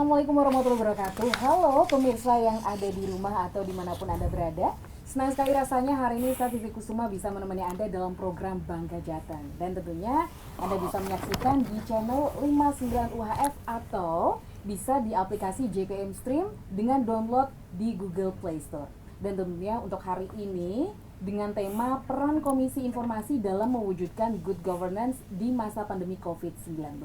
Assalamualaikum warahmatullahi wabarakatuh. Halo pemirsa yang ada di rumah atau dimanapun Anda berada. Senang sekali rasanya hari ini saya Vivi Kusuma bisa menemani Anda dalam program Bangga Jateng. Dan tentunya Anda bisa menyaksikan di channel 59 UHF atau bisa di aplikasi JPM Stream dengan download di Google Play Store. Dan tentunya untuk hari ini dengan tema peran Komisi Informasi dalam mewujudkan good governance di masa pandemi COVID-19.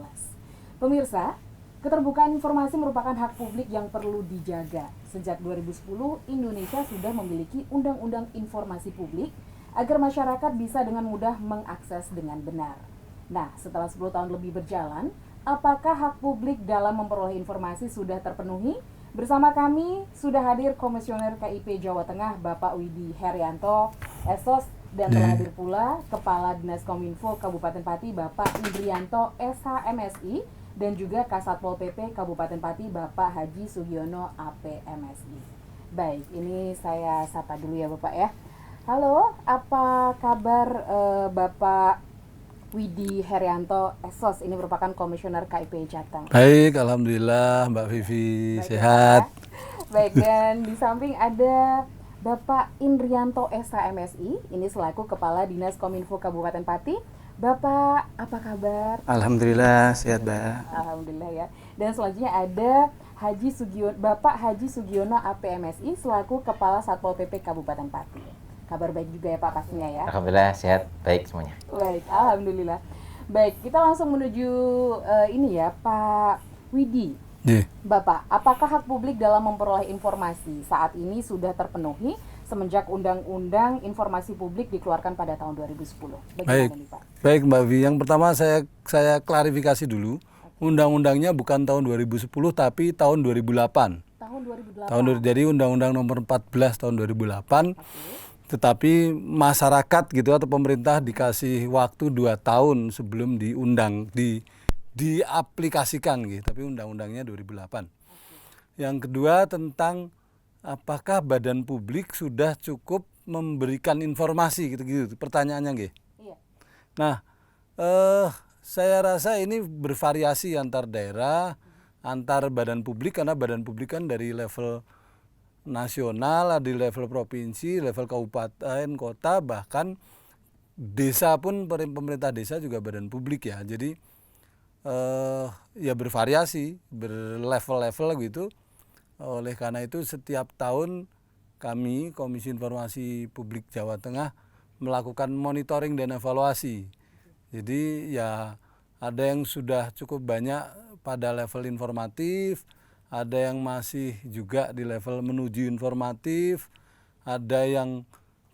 Pemirsa, keterbukaan informasi merupakan hak publik yang perlu dijaga. Sejak 2010, Indonesia sudah memiliki Undang-Undang Informasi Publik agar masyarakat bisa dengan mudah mengakses dengan benar. Nah, setelah 10 tahun lebih berjalan, apakah hak publik dalam memperoleh informasi sudah terpenuhi? Bersama kami sudah hadir Komisioner KIP Jawa Tengah Bapak Widi Herianto, SOS, dan telah hadir pula Kepala Dinas Kominfo Kabupaten Pati Bapak Indrianto SHMSI, dan juga Kasatpol PP Kabupaten Pati Bapak Haji Sugiono APMSI. Baik, ini saya sapa dulu ya Bapak ya. Halo, apa kabar Bapak Widi Herianto SOS? Ini merupakan Komisioner KIP Jateng. Baik, alhamdulillah Mbak Vivi. Baik, sehat. Ya. Baik, dan di samping ada Bapak Indrianto SHMSI, ini selaku Kepala Dinas Kominfo Kabupaten Pati. Bapak, apa kabar? Alhamdulillah, sehat Mbak. Alhamdulillah ya. Dan selanjutnya ada Bapak Haji Sugiono APMSI selaku Kepala Satpol PP Kabupaten Pati. Kabar baik juga ya Pak pastinya ya? Alhamdulillah, sehat, baik semuanya. Baik, alhamdulillah. Baik, kita langsung menuju ini ya Pak Widi. Bapak, apakah hak publik dalam memperoleh informasi saat ini sudah terpenuhi semenjak Undang-Undang Informasi Publik dikeluarkan pada tahun 2010? Baik, nih, Pak? Baik Mbak Vi, yang pertama saya klarifikasi dulu. Undang-undangnya bukan tahun 2010 tapi tahun 2008. Jadi Undang-Undang Nomor 14 tahun 2008. Tetapi masyarakat gitu atau pemerintah dikasih waktu 2 tahun sebelum diaplikasikan gitu. Tapi undang-undangnya 2008. Yang kedua tentang apakah badan publik sudah cukup memberikan informasi gitu-gitu pertanyaannya nggih. Iya. Nah, saya rasa ini bervariasi antar daerah, antar badan publik, karena badan publik kan dari level nasional, di level provinsi, level kabupaten, kota, bahkan desa pun pemerintah desa juga badan publik ya. Jadi ya bervariasi, berlevel-level gitu. Oleh karena itu setiap tahun kami Komisi Informasi Publik Jawa Tengah melakukan monitoring dan evaluasi. Jadi ya ada yang sudah cukup banyak pada level informatif, ada yang masih juga di level menuju informatif, ada yang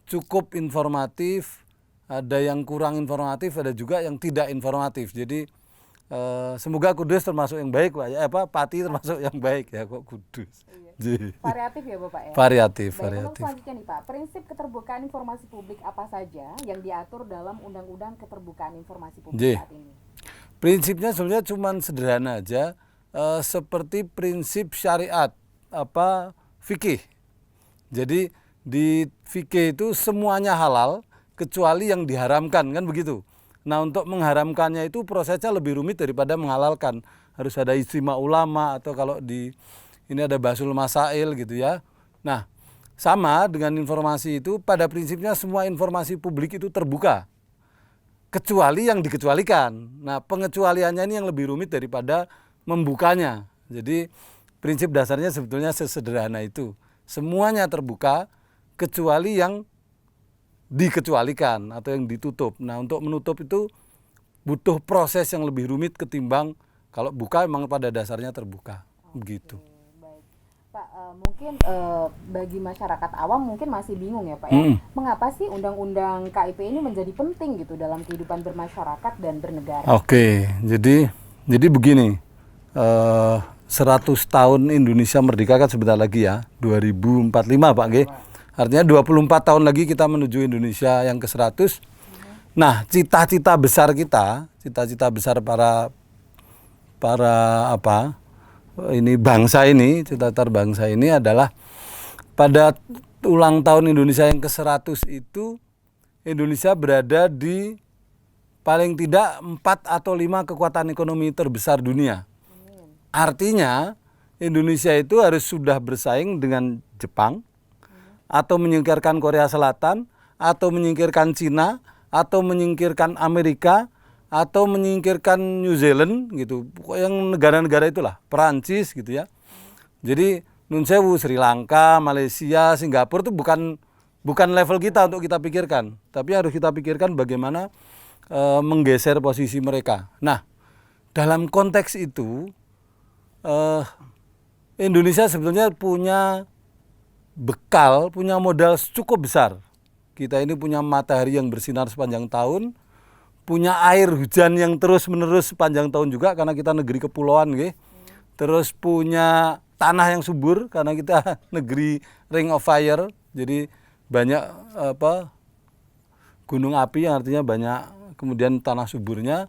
cukup informatif, ada yang kurang informatif, ada juga yang tidak informatif. Jadi semoga Kudus termasuk yang baik Pak ya, Pati termasuk yang baik ya kok Kudus. Iya. Variatif ya Bapak ya? Variatif. Untuk selanjutnya nih Pak, prinsip keterbukaan informasi publik apa saja yang diatur dalam Undang-Undang Keterbukaan Informasi Publik saat ini? Prinsipnya sebenarnya cuma sederhana aja, seperti prinsip syariat fikih. Jadi di fikih itu semuanya halal kecuali yang diharamkan, kan begitu. Nah, untuk mengharamkannya itu prosesnya lebih rumit daripada menghalalkan. Harus ada ijtima ulama atau kalau ini ada basul masail gitu ya. Nah, sama dengan informasi itu, pada prinsipnya semua informasi publik itu terbuka. Kecuali yang dikecualikan. Nah, pengecualiannya ini yang lebih rumit daripada membukanya. Jadi prinsip dasarnya sebetulnya sesederhana itu. Semuanya terbuka kecuali yang dikecualikan atau yang ditutup. Nah, untuk menutup itu butuh proses yang lebih rumit ketimbang kalau buka memang pada dasarnya terbuka. Begitu. Baik. Pak, mungkin bagi masyarakat awam mungkin masih bingung ya Pak ya. Mengapa sih Undang-Undang KIP ini menjadi penting gitu dalam kehidupan bermasyarakat dan bernegara? Oke, jadi begini. 100 tahun Indonesia merdeka kan sebentar lagi ya, 2045 Pak G. Artinya 24 tahun lagi kita menuju Indonesia yang ke-100. Nah, cita-cita besar kita, cita-cita besar para bangsa ini, cita-cita bangsa ini adalah pada ulang tahun Indonesia yang ke-100 itu Indonesia berada di paling tidak 4 atau 5 kekuatan ekonomi terbesar dunia. Artinya Indonesia itu harus sudah bersaing dengan Jepang, atau menyingkirkan Korea Selatan, atau menyingkirkan Cina, atau menyingkirkan Amerika, atau menyingkirkan New Zealand gitu. Pokoknya yang negara-negara itulah, Perancis gitu ya. Jadi Nun Sewu, Sri Lanka, Malaysia, Singapura itu bukan level kita untuk kita pikirkan, tapi harus kita pikirkan bagaimana menggeser posisi mereka. Nah, dalam konteks itu Indonesia sebetulnya punya bekal, punya modal cukup besar. Kita ini punya matahari yang bersinar sepanjang tahun, punya air hujan yang terus-menerus sepanjang tahun juga karena kita negeri kepulauan, gitu. Terus punya tanah yang subur karena kita negeri Ring of Fire, jadi banyak gunung api yang artinya banyak, kemudian tanah suburnya.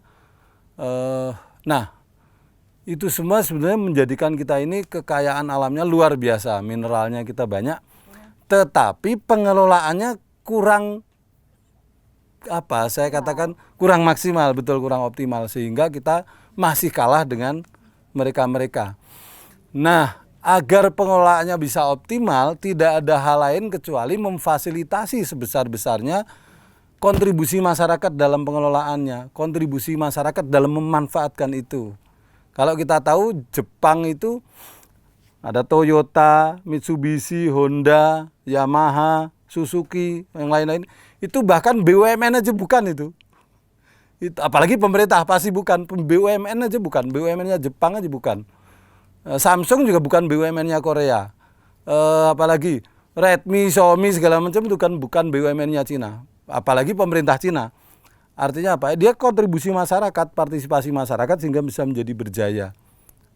Nah, itu semua sebenarnya menjadikan kita ini kekayaan alamnya luar biasa, mineralnya kita banyak, tetapi pengelolaannya kurang saya katakan kurang maksimal, betul kurang optimal, sehingga kita masih kalah dengan mereka-mereka. Nah, agar pengelolaannya bisa optimal, tidak ada hal lain kecuali memfasilitasi sebesar-besarnya kontribusi masyarakat dalam pengelolaannya, kontribusi masyarakat dalam memanfaatkan itu. Kalau kita tahu Jepang itu ada Toyota, Mitsubishi, Honda, Yamaha, Suzuki, yang lain-lain. Itu bahkan BUMN aja bukan itu. Apalagi pemerintah pasti bukan, BUMN aja bukan, BUMN-nya Jepang aja bukan. Samsung juga bukan BUMN-nya Korea. Apalagi Redmi, Xiaomi segala macam itu kan bukan BUMN-nya Cina. Apalagi pemerintah Cina. Artinya apa? Dia kontribusi masyarakat, partisipasi masyarakat sehingga bisa menjadi berjaya.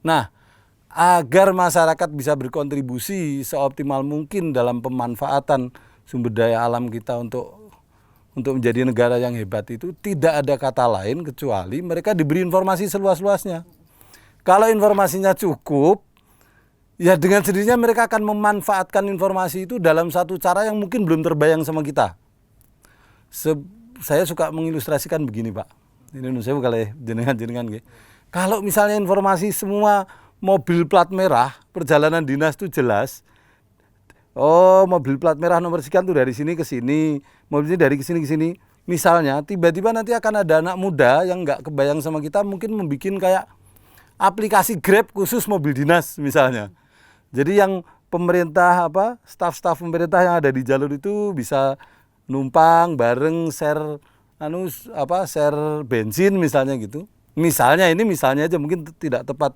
Nah, agar masyarakat bisa berkontribusi seoptimal mungkin dalam pemanfaatan sumber daya alam kita untuk menjadi negara yang hebat itu, tidak ada kata lain kecuali mereka diberi informasi seluas-luasnya. Kalau informasinya cukup, ya dengan sendirinya mereka akan memanfaatkan informasi itu dalam satu cara yang mungkin belum terbayang sama kita. Saya suka mengilustrasikan begini, Pak. Ini saya kalau jenengan. Kalau misalnya informasi semua mobil plat merah, perjalanan dinas itu jelas. Oh, mobil plat merah nomor sekian tuh dari sini ke sini, mobil ini dari sini ke sini. Misalnya, tiba-tiba nanti akan ada anak muda yang nggak kebayang sama kita, mungkin membuat kayak aplikasi Grab khusus mobil dinas misalnya. Jadi yang pemerintah staf-staf pemerintah yang ada di jalur itu bisa numpang bareng share bensin misalnya gitu. Misalnya aja mungkin tidak tepat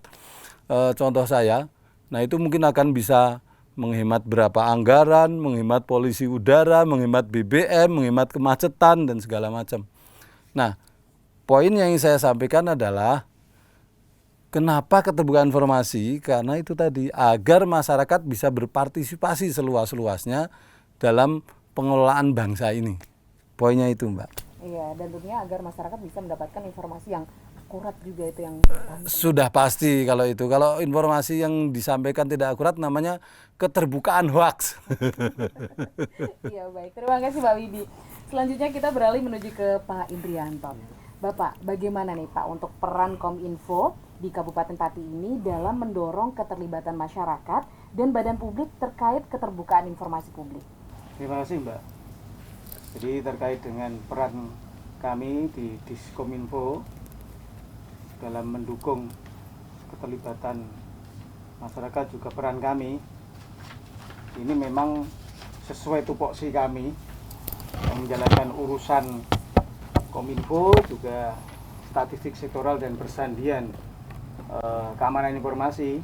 contoh saya. Nah, itu mungkin akan bisa menghemat berapa anggaran, menghemat polusi udara, menghemat BBM, menghemat kemacetan dan segala macam. Nah, poin yang ingin saya sampaikan adalah kenapa keterbukaan informasi? Karena itu tadi, agar masyarakat bisa berpartisipasi seluas-luasnya dalam pengelolaan bangsa ini. Poinnya itu, Mbak. Iya, dan tentunya agar masyarakat bisa mendapatkan informasi yang akurat juga, itu yang sudah pasti kalau itu. Kalau informasi yang disampaikan tidak akurat namanya keterbukaan hoax. Iya, baik. Terima kasih Pak Widi. Selanjutnya kita beralih menuju ke Pak Indrianto. Bapak, bagaimana nih Pak untuk peran Kominfo di Kabupaten Pati ini dalam mendorong keterlibatan masyarakat dan badan publik terkait keterbukaan informasi publik? Terima kasih Mbak. Jadi terkait dengan peran kami di Diskominfo dalam mendukung keterlibatan masyarakat, juga peran kami ini memang sesuai tupoksi kami yang menjalankan urusan Kominfo, juga statistik sektoral dan persandian keamanan informasi.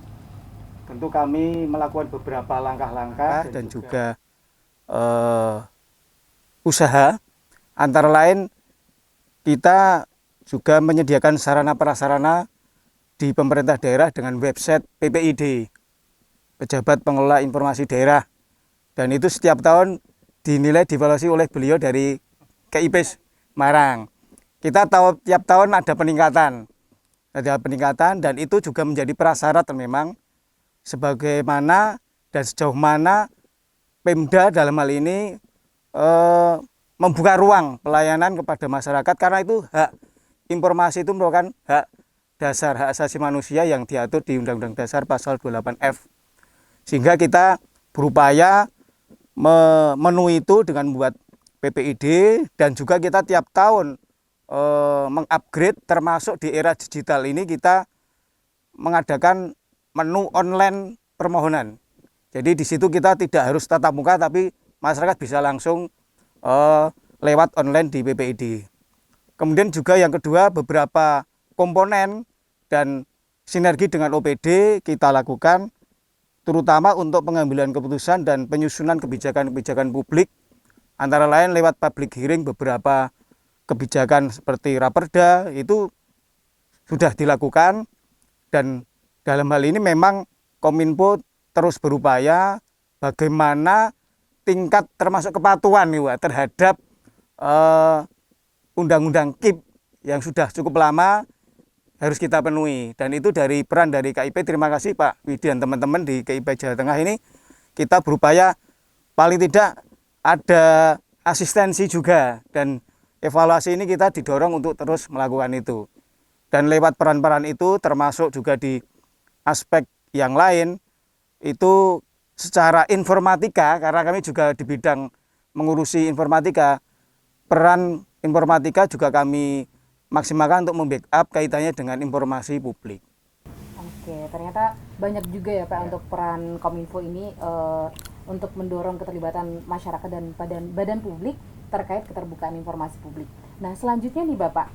Tentu kami melakukan beberapa langkah-langkah dan juga usaha, antara lain kita juga menyediakan sarana prasarana di pemerintah daerah dengan website PPID, Pejabat Pengelola Informasi Daerah, dan itu setiap tahun dinilai dievaluasi oleh beliau dari KIP Semarang. Kita tahu tiap tahun ada peningkatan dan itu juga menjadi prasyarat memang sebagaimana dan sejauh mana Pemda dalam hal ini membuka ruang pelayanan kepada masyarakat, karena itu hak informasi itu merupakan hak dasar hak asasi manusia yang diatur di Undang-Undang Dasar pasal 28F. Sehingga kita berupaya memenuhi itu dengan membuat PPID, dan juga kita tiap tahun mengupgrade, termasuk di era digital ini kita mengadakan menu online permohonan. Jadi di situ kita tidak harus tatap muka, tapi masyarakat bisa langsung lewat online di PPID. Kemudian juga yang kedua, beberapa komponen dan sinergi dengan OPD kita lakukan, terutama untuk pengambilan keputusan dan penyusunan kebijakan-kebijakan publik, antara lain lewat public hearing. Beberapa kebijakan seperti Raperda itu sudah dilakukan, dan dalam hal ini memang Kominfo terus berupaya bagaimana tingkat termasuk kepatuhan nih, Wak, terhadap Undang-Undang KIP yang sudah cukup lama harus kita penuhi. Dan itu dari peran dari KIP. Terima kasih Pak Widi dan teman-teman di KIP Jawa Tengah ini, kita berupaya paling tidak ada asistensi juga, dan evaluasi ini kita didorong untuk terus melakukan itu. Dan lewat peran-peran itu termasuk juga di aspek yang lain, itu secara informatika, karena kami juga di bidang mengurusi informatika, peran informatika juga kami maksimalkan untuk membackup kaitannya dengan informasi publik. Oke, ternyata banyak juga ya Pak untuk peran Kominfo ini untuk mendorong keterlibatan masyarakat dan badan publik terkait keterbukaan informasi publik. Nah, selanjutnya nih Bapak,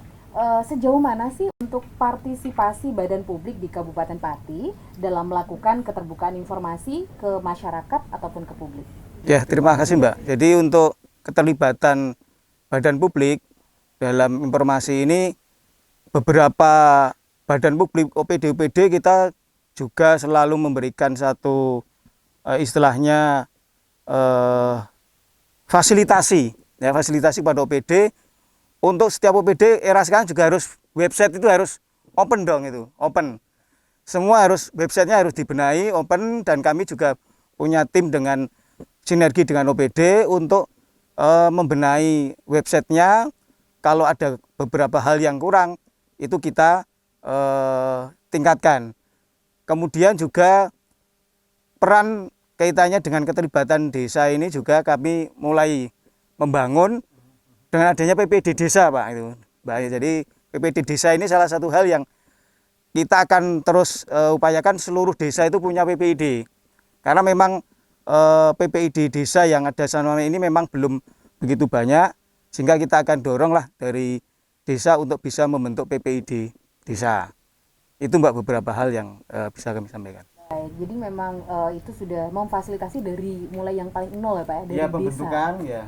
sejauh mana sih untuk partisipasi badan publik di Kabupaten Pati dalam melakukan keterbukaan informasi ke masyarakat ataupun ke publik? Ya, terima kasih Mbak. Jadi untuk keterlibatan badan publik dalam informasi ini, beberapa badan publik OPD kita juga selalu memberikan satu istilahnya fasilitasi pada OPD. Untuk setiap OPD era sekarang juga harus website itu harus open dong, itu open. Semua harus websitenya harus dibenahi open, dan kami juga punya tim dengan sinergi dengan OPD untuk membenahi websitenya. Kalau ada beberapa hal yang kurang, itu kita tingkatkan. Kemudian juga peran kaitannya dengan keterlibatan desa ini juga kami mulai membangun dengan adanya PPD desa, Pak, itu. Jadi PPD desa ini salah satu hal yang kita akan terus upayakan, seluruh desa itu punya PPID. Karena memang PPID desa yang ada selama ini memang belum begitu banyak, sehingga kita akan dorong lah dari desa untuk bisa membentuk PPID desa. Itu Mbak beberapa hal yang bisa kami sampaikan. Baik, jadi memang itu sudah memfasilitasi dari mulai yang paling nol ya Pak ya, dari pembentukan desa.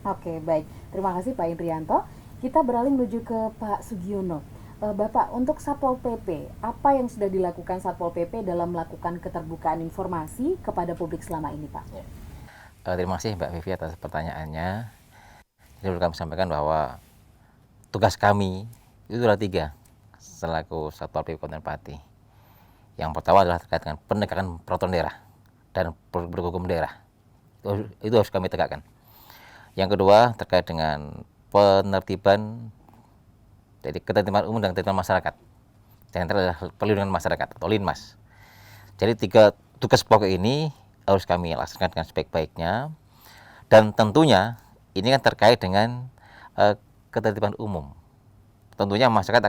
Oke, baik. Terima kasih Pak Indrianto. Kita beralih menuju ke Pak Sugiono. Bapak, untuk Satpol PP, apa yang sudah dilakukan Satpol PP dalam melakukan keterbukaan informasi kepada publik selama ini, Pak? Terima kasih Mbak Vivi atas pertanyaannya. Jadi perlu kami sampaikan bahwa tugas kami itu adalah 3 selaku Satpol PP Kabupaten Pati. Yang pertama adalah terkait dengan penegakan peraturan daerah dan produk hukum daerah. Itu harus kami tegakkan. Yang kedua terkait dengan penertiban, jadi ketertiban umum dan ketertiban masyarakat. Dan yang terakhir adalah perlindungan masyarakat atau Linmas. Jadi 3 tugas pokok ini harus kami laksanakan dengan sebaik-baiknya. Dan tentunya ini kan terkait dengan ketertiban umum. Tentunya masyarakat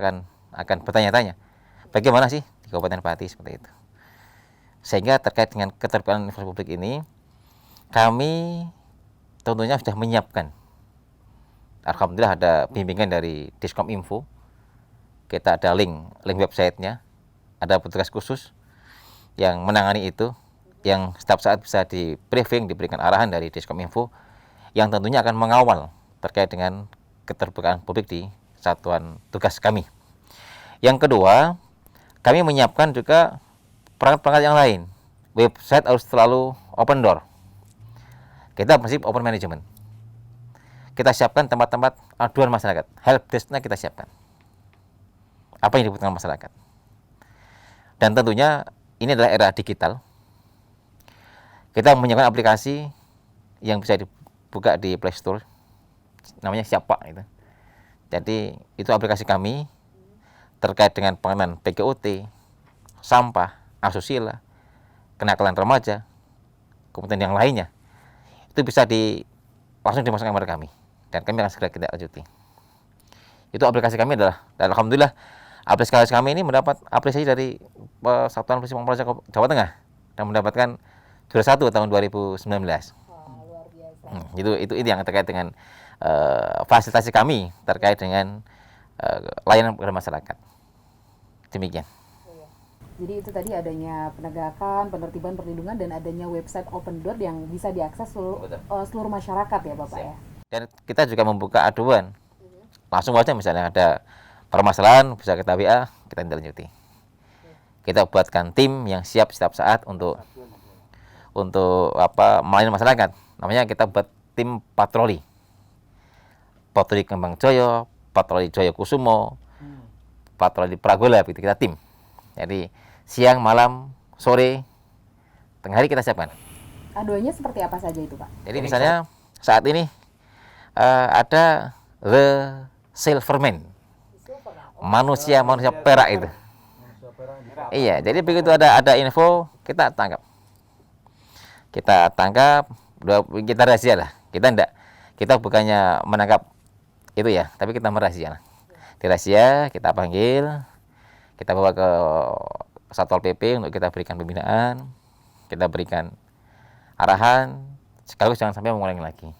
akan bertanya-tanya, bagaimana sih di Kabupaten Pati seperti itu. Sehingga terkait dengan keterbukaan informasi publik ini, kami tentunya sudah menyiapkan. Alhamdulillah ada bimbingan dari Diskominfo. Kita ada link websitenya, ada petugas khusus yang menangani itu, yang setiap saat bisa di briefing, diberikan arahan dari Diskominfo, yang tentunya akan mengawal terkait dengan keterbukaan publik di satuan tugas kami. Yang kedua, kami menyiapkan juga perangkat-perangkat yang lain. Website harus selalu open door. Kita prinsip open management. Kita siapkan tempat-tempat aduan masyarakat. Helpdesk-nya kita siapkan. Apa yang dibutuhkan masyarakat. Dan tentunya ini adalah era digital. Kita menyiapkan aplikasi yang bisa dibuka di Play Store. Namanya Siapa itu. Jadi itu aplikasi kami. terkait dengan pengenalan PKUT, sampah, asusila, kenakalan remaja, kemudian yang lainnya, itu bisa langsung dimasukkan kepada kami, dan kami akan segera kita lanjuti. Itu aplikasi kami adalah, dan alhamdulillah aplikasi kami ini mendapat apresiasi dari Satuan Polisi Pamung Praja Jawa Tengah dan mendapatkan juara 1 tahun 2019. Wah, luar biasa. Itu yang terkait dengan fasilitasi kami terkait dengan layanan kepada masyarakat. Demikian. Jadi itu tadi adanya penegakan, penertiban, perlindungan, dan adanya website Open Door yang bisa diakses seluruh masyarakat ya Bapak ya. Dan kita juga membuka aduan. Langsung aja misalnya ada permasalahan bisa kita WA, kita tindak lanjuti. Kita buatkan tim yang siap setiap saat untuk melayani masyarakat. Namanya kita buat tim patroli. Patroli Kembang Joyo, patroli Joyo Kusumo, patroli Pragola, begitu kita tim. Jadi siang, malam, sore, tengah hari kita siapkan. Aduannya seperti apa saja itu Pak? Jadi misalnya saat ini ada The Silverman, manusia perak itu. Iya, jadi begitu ada info kita tangkap, kita rahasia lah. Kita bukannya menangkap itu ya, tapi kita merahasia. Dirahasia, kita panggil, kita bawa ke Satpol PP untuk kita berikan pembinaan, kita berikan arahan, sekaligus jangan sampai mengulangi lagi.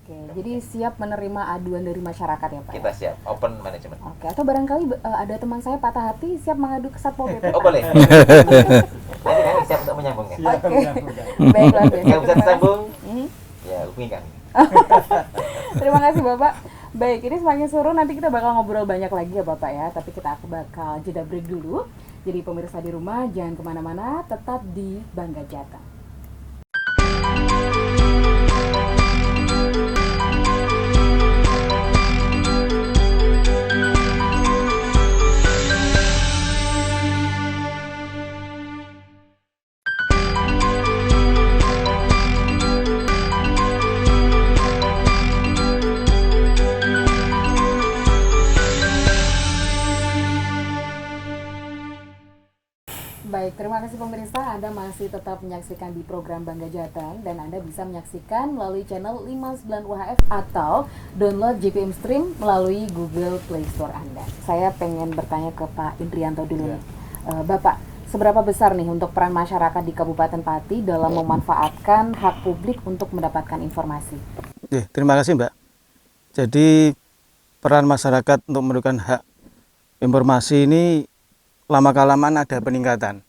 Oke, jadi siap menerima aduan dari masyarakat ya Pak? Kita siap, open management. Oke, atau barangkali ada teman saya patah hati siap mengadu ke Satpol PP. Oh boleh. Nanti kami siap untuk menyambungnya. Oke, baiklah. Kalau bisa tersambung, ya hubungi kami. Terima kasih Bapak. Baik, ini semakin seru, nanti kita bakal ngobrol banyak lagi ya Bapak ya. Tapi kita bakal jeda break dulu. Jadi pemirsa di rumah jangan kemana-mana, tetap di Bangga Jateng. Baik, terima kasih pemirsa, Anda masih tetap menyaksikan di program Bangga Jateng dan Anda bisa menyaksikan melalui channel 59 UHF atau download JPM Stream melalui Google Play Store Anda. Saya pengen bertanya ke Pak Indrianto dulu nih. Bapak, seberapa besar nih untuk peran masyarakat di Kabupaten Pati dalam memanfaatkan hak publik untuk mendapatkan informasi? Terima kasih Mbak. Jadi peran masyarakat untuk memberikan hak informasi ini lama-kelamaan ada peningkatan.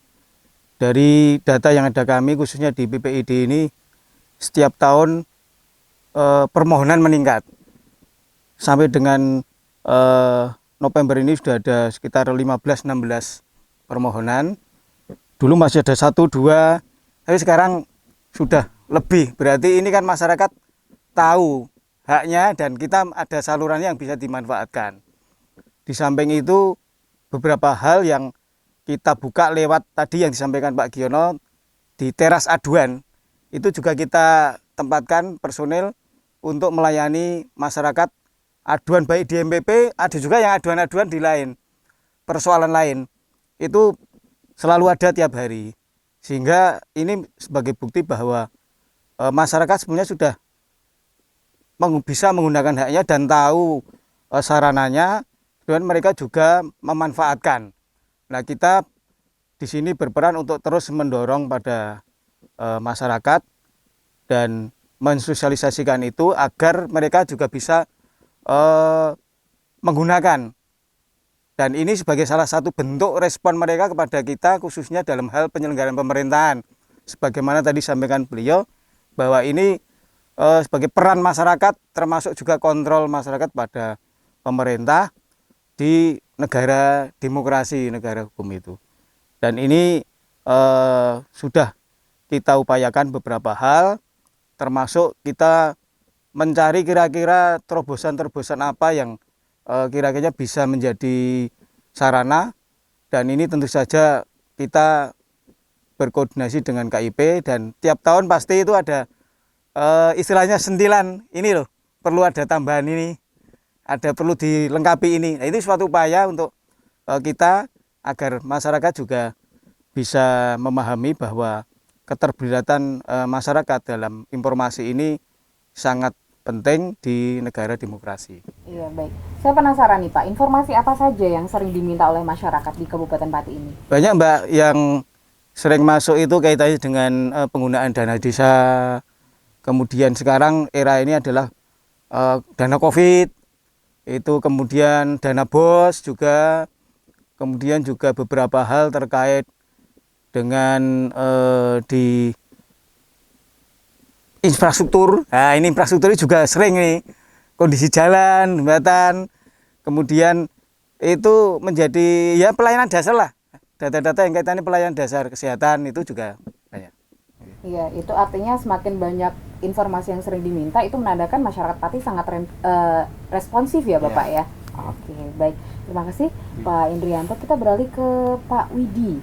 Dari data yang ada kami khususnya di PPID ini setiap tahun permohonan meningkat. Sampai dengan November ini sudah ada sekitar 15-16 permohonan. Dulu masih ada 1-2, tapi sekarang sudah lebih. Berarti ini kan masyarakat tahu haknya dan kita ada salurannya yang bisa dimanfaatkan. Di samping itu beberapa hal yang kita buka lewat tadi yang disampaikan Pak Giono di teras aduan, itu juga kita tempatkan personil untuk melayani masyarakat aduan baik di MPP, ada juga yang aduan-aduan di lain, persoalan lain, itu selalu ada tiap hari. Sehingga ini sebagai bukti bahwa masyarakat sebenarnya sudah bisa menggunakan haknya dan tahu sarananya, dan mereka juga memanfaatkan. Nah, kita di sini berperan untuk terus mendorong pada masyarakat dan mensosialisasikan itu agar mereka juga bisa menggunakan. Dan ini sebagai salah satu bentuk respon mereka kepada kita khususnya dalam hal penyelenggaraan pemerintahan. Sebagaimana tadi sampaikan beliau bahwa ini sebagai peran masyarakat termasuk juga kontrol masyarakat pada pemerintah di negara demokrasi, negara hukum itu. Dan ini sudah kita upayakan beberapa hal, termasuk kita mencari kira-kira terobosan-terobosan apa yang kira-kira bisa menjadi sarana. Dan ini tentu saja kita berkoordinasi dengan KIP dan tiap tahun pasti itu ada istilahnya sentilan, ini loh, perlu ada tambahan ini, ada perlu dilengkapi ini. Nah, itu suatu upaya untuk kita agar masyarakat juga bisa memahami bahwa keterlibatan masyarakat dalam informasi ini sangat penting di negara demokrasi. Iya, baik. Saya penasaran nih Pak, informasi apa saja yang sering diminta oleh masyarakat di Kabupaten Pati ini? Banyak Mbak yang sering masuk itu kaitannya dengan penggunaan dana desa. Kemudian sekarang era ini adalah dana COVID, itu kemudian dana BOS juga, kemudian juga beberapa hal terkait dengan di infrastruktur. Nah, ini infrastruktur juga sering nih, kondisi jalan, jembatan, kemudian itu menjadi ya pelayanan dasar lah. Data-data yang kaitannya pelayanan dasar kesehatan itu juga banyak. Iya, itu artinya semakin banyak informasi yang sering diminta, itu menandakan masyarakat Pati sangat responsif ya Bapak ya. Oke, baik. Terima kasih Pak Indrianto. Kita beralih ke Pak Widi.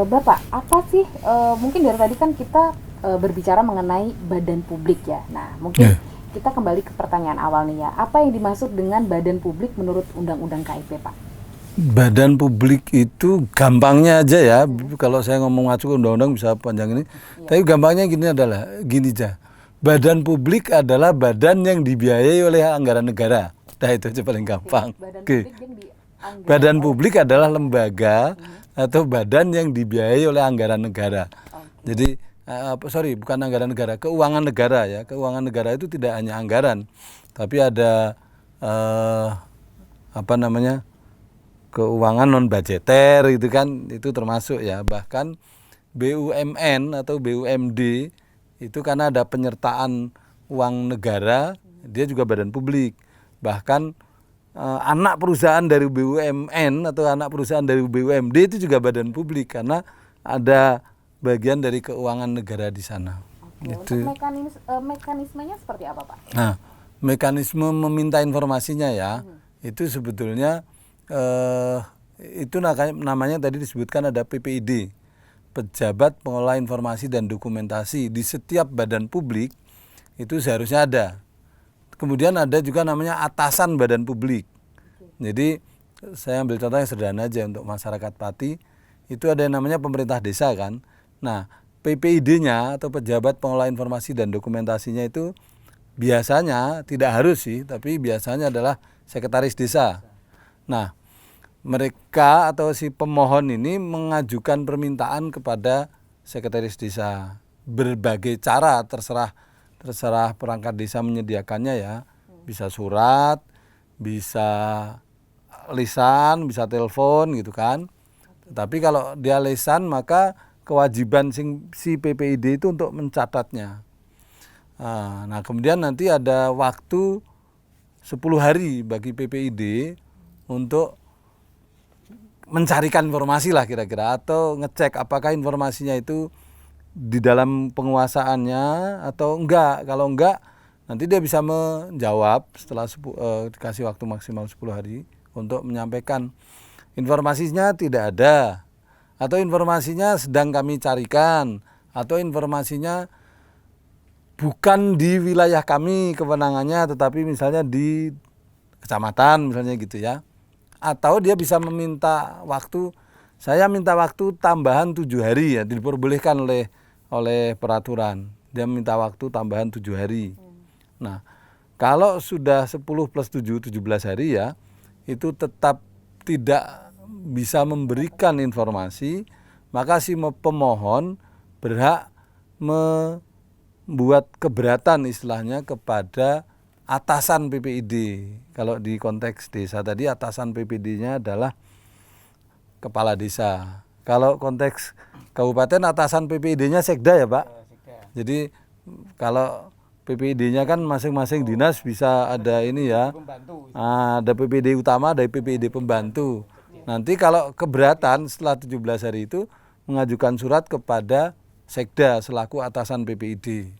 Bapak, apa sih, mungkin dari tadi kan kita berbicara mengenai badan publik ya. Nah, mungkin kita kembali ke pertanyaan awal nih ya. Apa yang dimaksud dengan badan publik menurut Undang-Undang KIP, Pak? Badan publik itu gampangnya aja ya, kalau saya ngomong masuk ke undang-undang bisa panjang ini. Tapi gampangnya gini aja. Badan publik adalah badan yang dibiayai oleh anggaran negara. Nah itu aja paling gampang. Badan publik adalah lembaga atau badan yang dibiayai oleh anggaran negara. Jadi bukan anggaran negara, keuangan negara ya. Keuangan negara itu tidak hanya anggaran, tapi ada keuangan non budgeter gitu kan, itu termasuk ya. Bahkan BUMN atau BUMD itu karena ada penyertaan uang negara, dia juga badan publik. Bahkan anak perusahaan dari BUMN atau anak perusahaan dari BUMD itu juga badan publik karena ada bagian dari keuangan negara di sana. Itu. Untuk mekanismenya seperti apa Pak? Nah, mekanisme meminta informasinya ya, itu sebetulnya itu namanya tadi disebutkan ada PPID, Pejabat Pengelola Informasi dan Dokumentasi. Di setiap badan publik itu seharusnya ada. Kemudian ada juga namanya atasan badan publik. Jadi saya ambil contoh yang sederhana aja untuk masyarakat Pati, itu ada yang namanya pemerintah desa kan. Nah, PPID-nya atau Pejabat Pengelola Informasi dan Dokumentasinya itu biasanya, tidak harus sih, tapi biasanya adalah sekretaris desa. Nah, mereka atau si pemohon ini mengajukan permintaan kepada sekretaris desa. Berbagai cara, terserah perangkat desa menyediakannya ya. Bisa surat, bisa lisan, bisa telepon gitu kan. Tapi kalau dia lisan maka kewajiban si PPID itu untuk mencatatnya. Nah, kemudian nanti ada waktu 10 hari bagi PPID untuk mencarikan informasi lah kira-kira, atau ngecek apakah informasinya itu di dalam penguasaannya atau enggak. Kalau enggak, nanti dia bisa menjawab setelah dikasih waktu maksimal 10 hari untuk menyampaikan informasinya tidak ada, atau informasinya sedang kami carikan, atau informasinya bukan di wilayah kami kewenangannya, tetapi misalnya di kecamatan misalnya gitu ya. Atau dia bisa meminta waktu, saya minta waktu tambahan 7 hari ya, diperbolehkan oleh peraturan. Dia minta waktu tambahan 7 hari. Nah, kalau sudah 10 plus 7, 17 hari ya, itu tetap tidak bisa memberikan informasi, maka si pemohon berhak membuat keberatan istilahnya kepada atasan PPID. Kalau di konteks desa tadi atasan PPID-nya adalah kepala desa. Kalau konteks kabupaten atasan PPID-nya sekda ya Pak. Jadi kalau PPID-nya kan masing-masing dinas bisa ada ini ya. Ada PPID utama, ada PPID pembantu. Nanti kalau keberatan setelah 17 hari itu mengajukan surat kepada sekda selaku atasan PPID.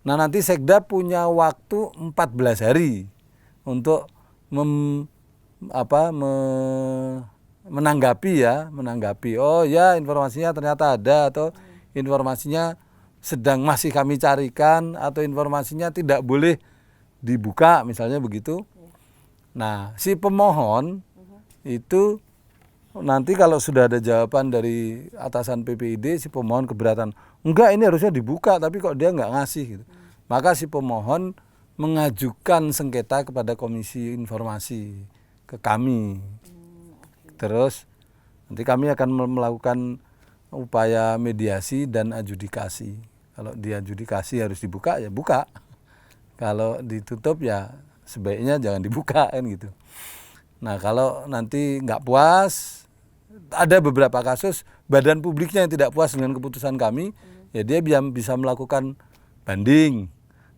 Nah, nanti sekda punya waktu 14 hari untuk menanggapi. Oh ya, informasinya ternyata ada, atau informasinya masih kami carikan, atau informasinya tidak boleh dibuka misalnya begitu. Nah, si pemohon itu nanti kalau sudah ada jawaban dari atasan PPID, si pemohon keberatan, enggak ini harusnya dibuka tapi kok dia nggak ngasih gitu. Maka si pemohon mengajukan sengketa kepada Komisi Informasi ke kami. Terus nanti kami akan melakukan upaya mediasi dan adjudikasi. Kalau diadjudikasi harus dibuka ya buka. Kalau ditutup ya sebaiknya jangan dibuka kan gitu. Nah kalau nanti nggak puas, ada beberapa kasus badan publiknya yang tidak puas dengan keputusan kami, ya dia bisa melakukan banding.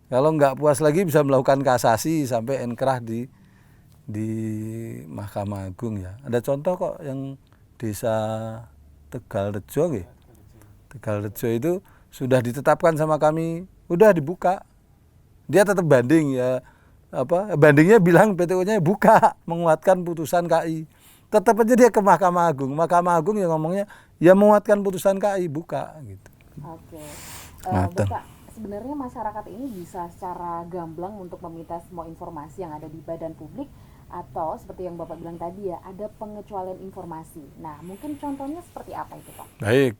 Kalau nggak puas lagi bisa melakukan kasasi sampai inkrah di Mahkamah Agung ya. Ada contoh kok yang desa Tegalrejo nggih. Tegalrejo itu sudah ditetapkan sama kami, udah dibuka. Dia tetap banding ya, bandingnya bilang PTU-nya buka, menguatkan putusan KI. Tetap aja dia ke Mahkamah Agung. Mahkamah Agung yang ngomongnya ya menguatkan putusan KI, buka gitu. Oke. Matang. Bapak, sebenarnya masyarakat ini bisa secara gamblang untuk meminta semua informasi yang ada di badan publik, atau seperti yang Bapak bilang tadi ya, ada pengecualian informasi. Nah, mungkin contohnya seperti apa itu, Pak? Baik,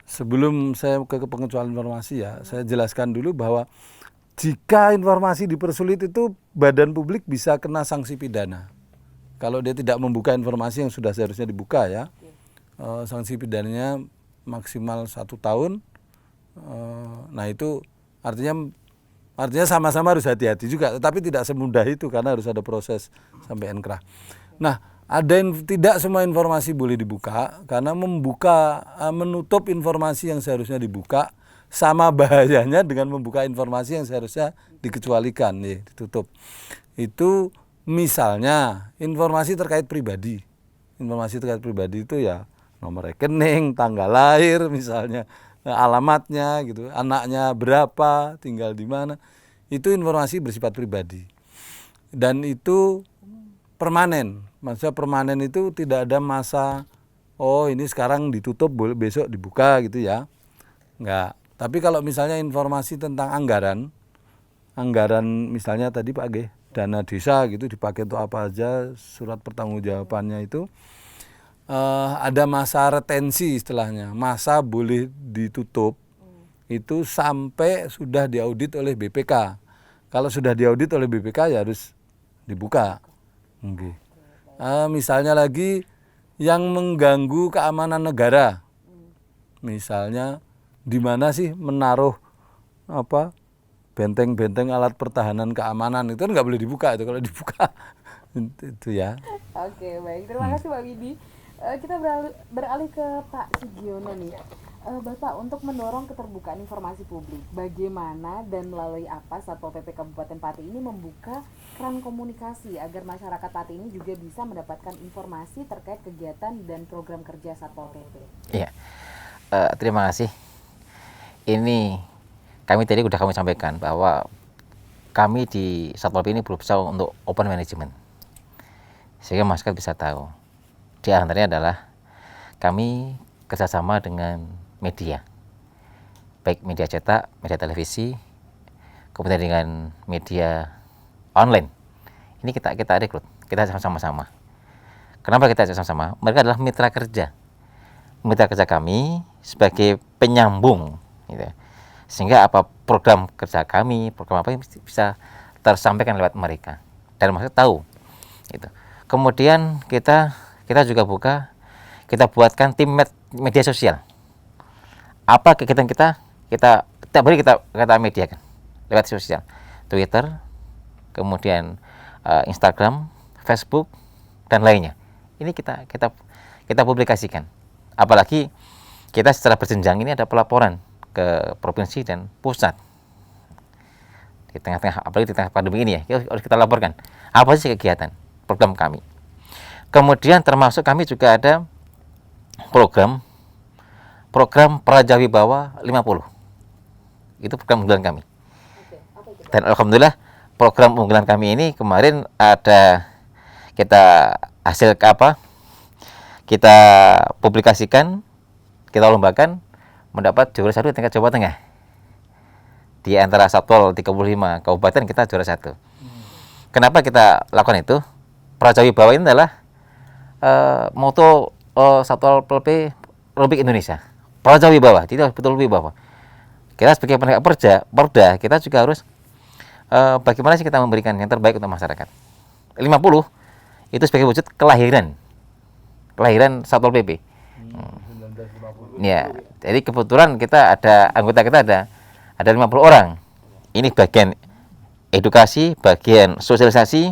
sebelum saya ke pengecualian informasi ya, saya jelaskan dulu bahwa jika informasi dipersulit itu badan publik bisa kena sanksi pidana. Kalau dia tidak membuka informasi yang sudah seharusnya dibuka ya, sanksi pidananya maksimal 1 tahun. Nah itu artinya sama-sama harus hati-hati juga, tetapi tidak semudah itu karena harus ada proses sampai inkrah. Nah tidak semua informasi boleh dibuka karena menutup informasi yang seharusnya dibuka sama bahayanya dengan membuka informasi yang seharusnya dikecualikan, ya, ditutup. Itu misalnya informasi terkait pribadi. Informasi terkait pribadi itu ya nomor rekening, tanggal lahir misalnya, alamatnya gitu, anaknya berapa, tinggal di mana. Itu informasi bersifat pribadi. Dan itu permanen. Maksudnya permanen itu tidak ada masa ini sekarang ditutup besok dibuka gitu ya. Enggak. Tapi kalau misalnya informasi tentang anggaran misalnya tadi Pak G, dana desa gitu dipakai untuk apa aja, surat pertanggungjawabannya itu ada masa retensi istilahnya, masa boleh ditutup itu sampai sudah diaudit oleh BPK. Kalau sudah diaudit oleh BPK ya harus dibuka. Okay. Misalnya lagi yang mengganggu keamanan negara, misalnya di mana sih menaruh benteng-benteng alat pertahanan keamanan itu kan nggak boleh dibuka itu kalau dibuka itu ya. Oke, baik, terima kasih Pak Widi. Kita beralih ke Pak Sugiono nih. Bapak, untuk mendorong keterbukaan informasi publik, bagaimana dan melalui apa Satpol PP Kabupaten Pati ini membuka keran komunikasi agar masyarakat Pati ini juga bisa mendapatkan informasi terkait kegiatan dan program kerja Satpol PP? Iya, terima kasih. Ini kami tadi sudah kami sampaikan bahwa kami di Satpol PP ini berusaha untuk open management, sehingga masyarakat bisa tahu. Di antaranya adalah kami kerjasama dengan media, baik media cetak, media televisi, kemudian dengan media online. Ini kita rekrut, kita sama-sama. Kenapa kita sama-sama? Mereka adalah mitra kerja kami sebagai penyambung, gitu. Sehingga apa program kerja kami, program apa bisa tersampaikan lewat mereka dan masyarakat tahu. Gitu. Kemudian kita juga kita buatkan tim media sosial. Apa kegiatan kita tiap hari kita mediakan lewat sosial, Twitter, kemudian Instagram, Facebook dan lainnya. Ini kita publikasikan. Apalagi kita secara berjenjang ini ada pelaporan ke provinsi dan pusat. Apalagi di tengah pandemi ini ya, harus kita laporkan apa sih kegiatan program kami. Kemudian termasuk kami juga ada program Prajawibawa 50. Itu program unggulan kami. Dan alhamdulillah program unggulan kami ini kemarin ada kita kita publikasikan, kita lombakan, mendapat juara 1 tingkat Jawa Tengah. Di antara Satpol 35 kabupaten kita juara 1. Kenapa kita lakukan itu? Prajawibawa ini adalah moto Satpol PP Republik Indonesia, Praja Wibawa, itu betul wibawa. Kita sebagai penegak perda, kita juga harus bagaimana sih kita memberikan yang terbaik untuk masyarakat. 50 itu sebagai wujud kelahiran Satpol PP. Ya, jadi kebetulan kita ada anggota kita ada 50 orang. Ini bagian edukasi, bagian sosialisasi,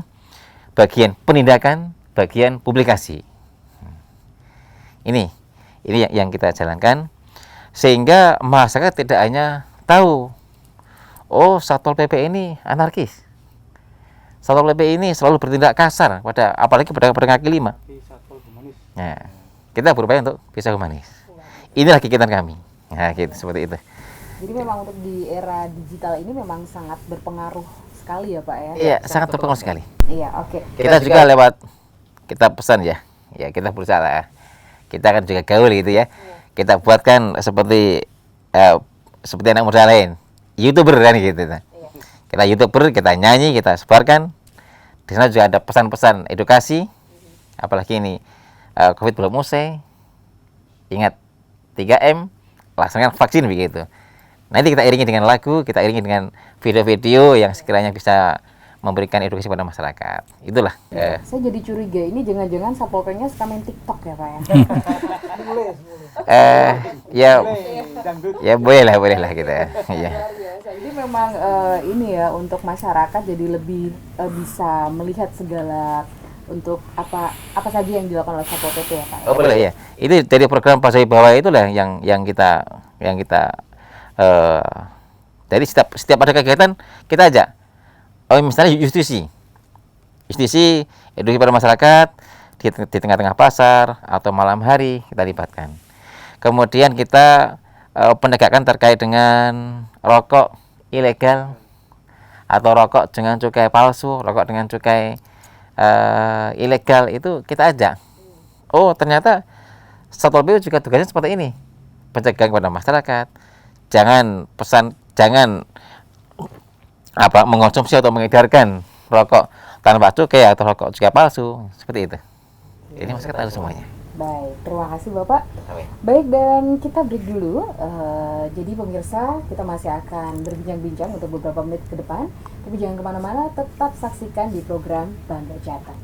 bagian penindakan, bagian publikasi. Ini yang kita jalankan sehingga masyarakat tidak hanya tahu, oh Satpol PP ini anarkis, Satpol PP ini selalu bertindak kasar apalagi pada kaki lima. Nah, kita berupaya untuk bisa humanis. Inilah kegiatan kami. Nah, gitu, seperti itu. Jadi memang untuk di era digital ini memang sangat berpengaruh sekali ya Pak ya? Iya, sangat berpengaruh sekali. Iya, oke. Kita juga kita pesan ya, kita berusaha lah. Kita kan juga gaul gitu ya. Kita buatkan seperti anak muda lain, YouTuber kan gitu. Kita YouTuber, kita nyanyi, kita sebarkan. Di sana juga ada pesan-pesan edukasi. Apalagi ini COVID belum usai. Ingat 3M, laksanakan vaksin begitu. Nanti kita iringi dengan lagu, kita iringi dengan video-video yang sekiranya bisa memberikan edukasi pada masyarakat. Itulah. Saya jadi curiga ini jangan-jangan Satpol PP-nya suka main TikTok ya Pak ya? Ya boleh lah gitu ya. Luar biasa. Jadi memang ini ya untuk masyarakat jadi lebih bisa melihat segala untuk apa saja yang dilakukan oleh Satpol PP ya Pak. Oh boleh ya. Itu dari program Praja Wibawa itulah yang kita dari setiap ada kegiatan kita ajak. Oh misalnya justisi edukasi pada masyarakat di tengah-tengah pasar atau malam hari kita libatkan. Kemudian kita penegakan terkait dengan rokok ilegal atau rokok dengan cukai palsu, rokok dengan cukai ilegal itu kita ajak. Oh ternyata Satpol PP juga tugasnya seperti ini, pencegahan kepada masyarakat. Jangan mengkonsumsi atau mengedarkan rokok tanpa cukai atau rokok cukai palsu seperti itu. Ini masyarakat tahu semuanya. Baik, terima kasih Bapak. Baik, dan kita break dulu. Jadi pemirsa, kita masih akan berbincang-bincang untuk beberapa menit ke depan. Tapi jangan kemana-mana, tetap saksikan di program Bangga Jateng.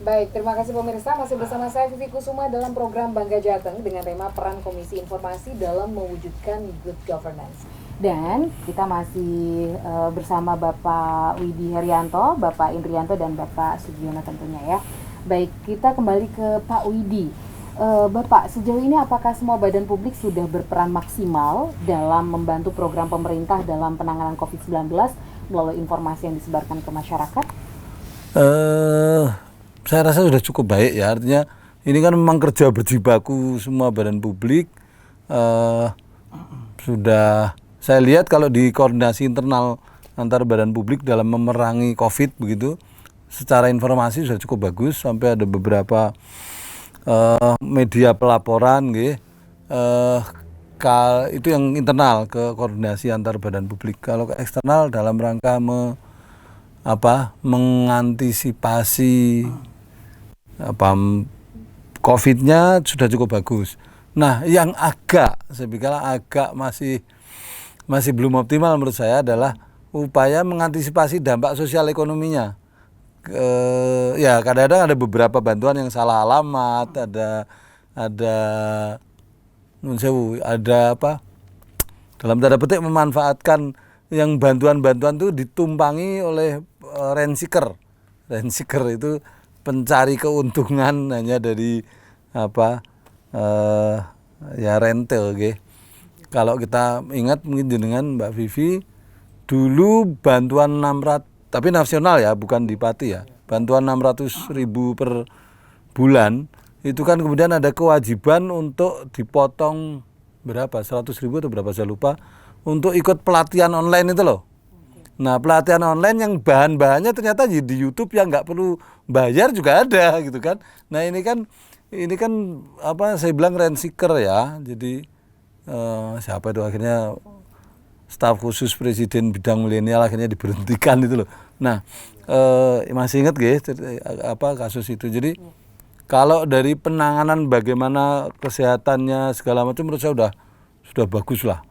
Baik, terima kasih pemirsa. Masih bersama saya Vivi Kusuma dalam program Bangga Jateng dengan tema peran Komisi Informasi dalam mewujudkan good governance. Dan kita masih bersama Bapak Widi Herianto, Bapak Indrianto, dan Bapak Sugiono tentunya ya. Baik, kita kembali ke Pak Widi. Bapak, sejauh ini apakah semua badan publik sudah berperan maksimal dalam membantu program pemerintah dalam penanganan COVID-19 melalui informasi yang disebarkan ke masyarakat? Saya rasa sudah cukup baik ya, artinya ini kan memang kerja berjibaku semua badan publik. Sudah saya lihat kalau di koordinasi internal antar badan publik dalam memerangi COVID begitu, secara informasi sudah cukup bagus, sampai ada beberapa media pelaporan itu yang internal ke koordinasi antar badan publik. Kalau ke eksternal dalam rangka mengantisipasi COVID-nya sudah cukup bagus. Nah, yang saya pikir agak masih belum optimal menurut saya adalah upaya mengantisipasi dampak sosial ekonominya. Ya kadang-kadang ada beberapa bantuan yang salah alamat, ada dalam tanda petik memanfaatkan yang bantuan-bantuan itu ditumpangi oleh rent seeker itu pencari keuntungan hanya dari rental Kalau kita ingat mungkin dengan Mbak Vivi dulu bantuan 600, tapi nasional ya, bukan di Pati ya, bantuan 600.000 per bulan Itu kan kemudian ada kewajiban untuk dipotong berapa, 100.000 atau berapa saya lupa, untuk ikut pelatihan online itu loh. Nah, pelatihan online yang bahan-bahannya ternyata di YouTube yang nggak perlu bayar juga ada gitu kan. Nah, ini kan apa saya bilang rent seeker ya. Jadi siapa itu akhirnya staf khusus presiden bidang milenial akhirnya diberhentikan itu loh. Nah, masih ingat gak apa kasus itu. Jadi kalau dari penanganan bagaimana kesehatannya segala macam menurut saya sudah bagus lah.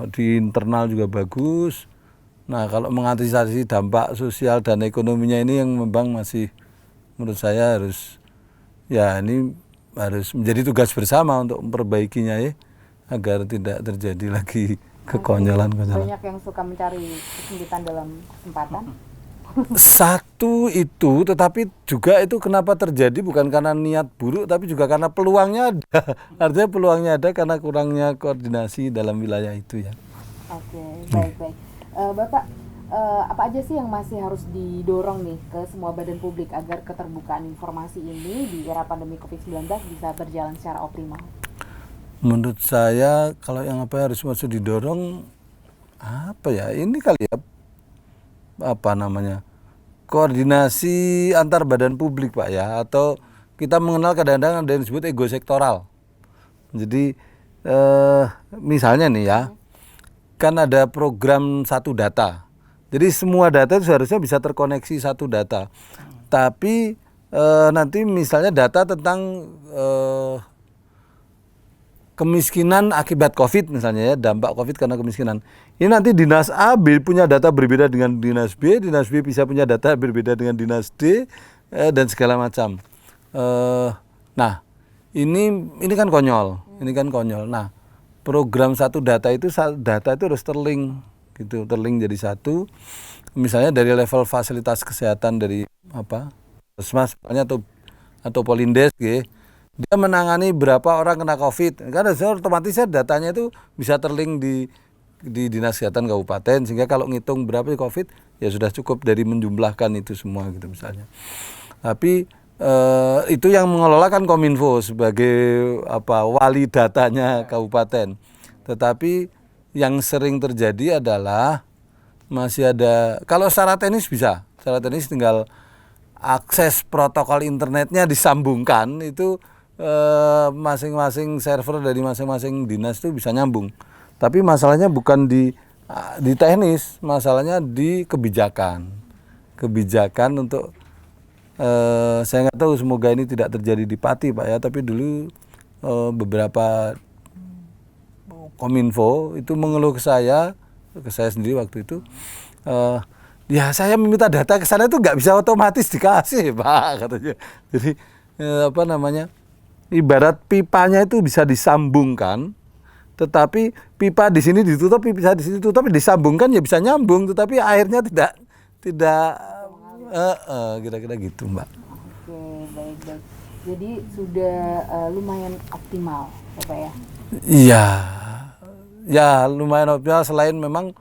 Di internal juga bagus. Nah, kalau mengantisipasi dampak sosial dan ekonominya ini yang memang masih menurut saya harus menjadi tugas bersama untuk memperbaikinya ya, agar tidak terjadi lagi kekonyolan. Banyak yang suka mencari kesempitan dalam kesempatan. Satu itu, tetapi juga itu kenapa terjadi bukan karena niat buruk, tapi juga karena peluangnya ada. Artinya peluangnya ada karena kurangnya koordinasi dalam wilayah itu ya. Oke, baik. Bapak, apa aja sih yang masih harus didorong nih ke semua badan publik agar keterbukaan informasi ini di era pandemi COVID-19 bisa berjalan secara optimal? Menurut saya kalau yang harus masih didorong apa ya, ini kali ya, apa namanya, koordinasi antar badan publik Pak ya, atau kita mengenal kadang-kadang ada yang disebut ego sektoral. Jadi misalnya nih ya, kan ada program satu data. Jadi semua data itu seharusnya bisa terkoneksi satu data. Tapi nanti misalnya data tentang kemiskinan akibat COVID misalnya ya, dampak COVID karena kemiskinan. Ini nanti Dinas A punya data berbeda dengan Dinas B bisa punya data berbeda dengan Dinas D, dan segala macam. Nah, ini kan konyol. Nah, program satu data itu harus terlink gitu, terlink jadi satu. Misalnya dari level fasilitas kesehatan dari Puskesmas atau Polindes gitu. Dia menangani berapa orang kena COVID. Karena otomatis datanya itu bisa terlink di Dinas Kesehatan Kabupaten, sehingga kalau ngitung berapa COVID ya sudah cukup dari menjumlahkan itu semua gitu misalnya. Tapi itu yang mengelola kan Kominfo sebagai wali datanya kabupaten. Tetapi yang sering terjadi adalah masih ada, kalau secara teknis bisa, secara teknis tinggal akses protokol internetnya disambungkan, itu masing-masing server dari masing-masing dinas itu bisa nyambung. Tapi masalahnya bukan di teknis, masalahnya di kebijakan untuk saya nggak tahu, semoga ini tidak terjadi di Pati Pak ya, tapi dulu beberapa Kominfo itu mengeluh ke saya sendiri waktu itu, ya saya meminta data ke sana itu nggak bisa otomatis dikasih Pak katanya. Jadi ibarat pipanya itu bisa disambungkan, tetapi pipa di sini ditutup, pipa di sini ditutup, tapi disambungkan ya bisa nyambung, tetapi airnya tidak kira-kira gitu Mbak. Oke, baik. Jadi sudah lumayan optimal ya Pak ya? Iya, lumayan optimal, selain memang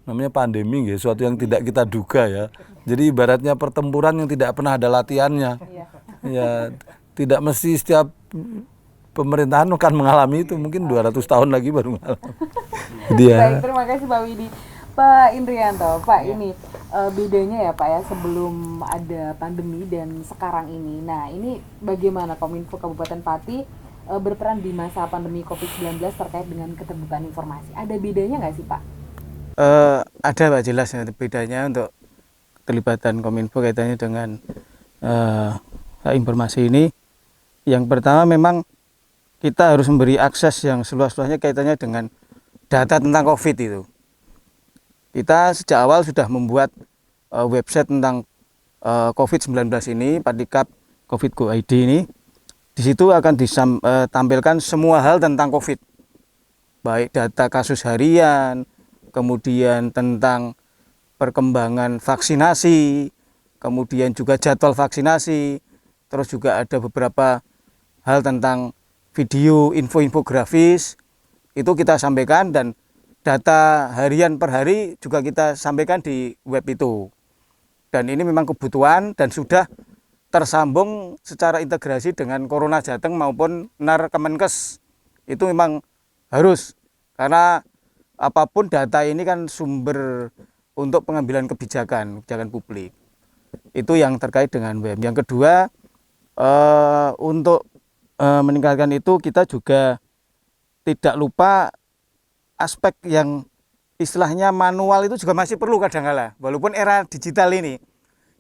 namanya pandemi gitu, suatu yang tidak kita duga ya. Jadi ibaratnya pertempuran yang tidak pernah ada latihannya. Ya, tidak mesti setiap pemerintahan akan mengalami itu, mungkin 200 tahun lagi baru mengalami. Baik, terima kasih Pak Widi. Pak Indrianto, Pak ini bedanya ya Pak ya, sebelum ada pandemi dan sekarang ini. Nah, ini bagaimana Kominfo Kabupaten Pati berperan di masa pandemi COVID-19 terkait dengan keterbukaan informasi? Ada bedanya nggak sih Pak? Ada Pak, jelas ya bedanya untuk keterlibatan Kominfo kaitannya dengan informasi ini. Yang pertama memang kita harus memberi akses yang seluas-luasnya kaitannya dengan data tentang COVID itu. Kita sejak awal sudah membuat website tentang COVID-19 ini, Patikap COVID-Go.id ini. Di situ akan ditampilkan semua hal tentang COVID. Baik data kasus harian, kemudian tentang perkembangan vaksinasi, kemudian juga jadwal vaksinasi, terus juga ada beberapa hal tentang video, infografis, itu kita sampaikan, dan data harian per hari juga kita sampaikan di web itu. Dan ini memang kebutuhan dan sudah tersambung secara integrasi dengan Corona Jateng maupun NAR Kemenkes. Itu memang harus, karena apapun data ini kan sumber untuk pengambilan kebijakan publik. Itu yang terkait dengan BEM. Yang kedua, untuk meningkatkan itu kita juga tidak lupa aspek yang istilahnya manual itu juga masih perlu kadang-kala. Walaupun era digital ini,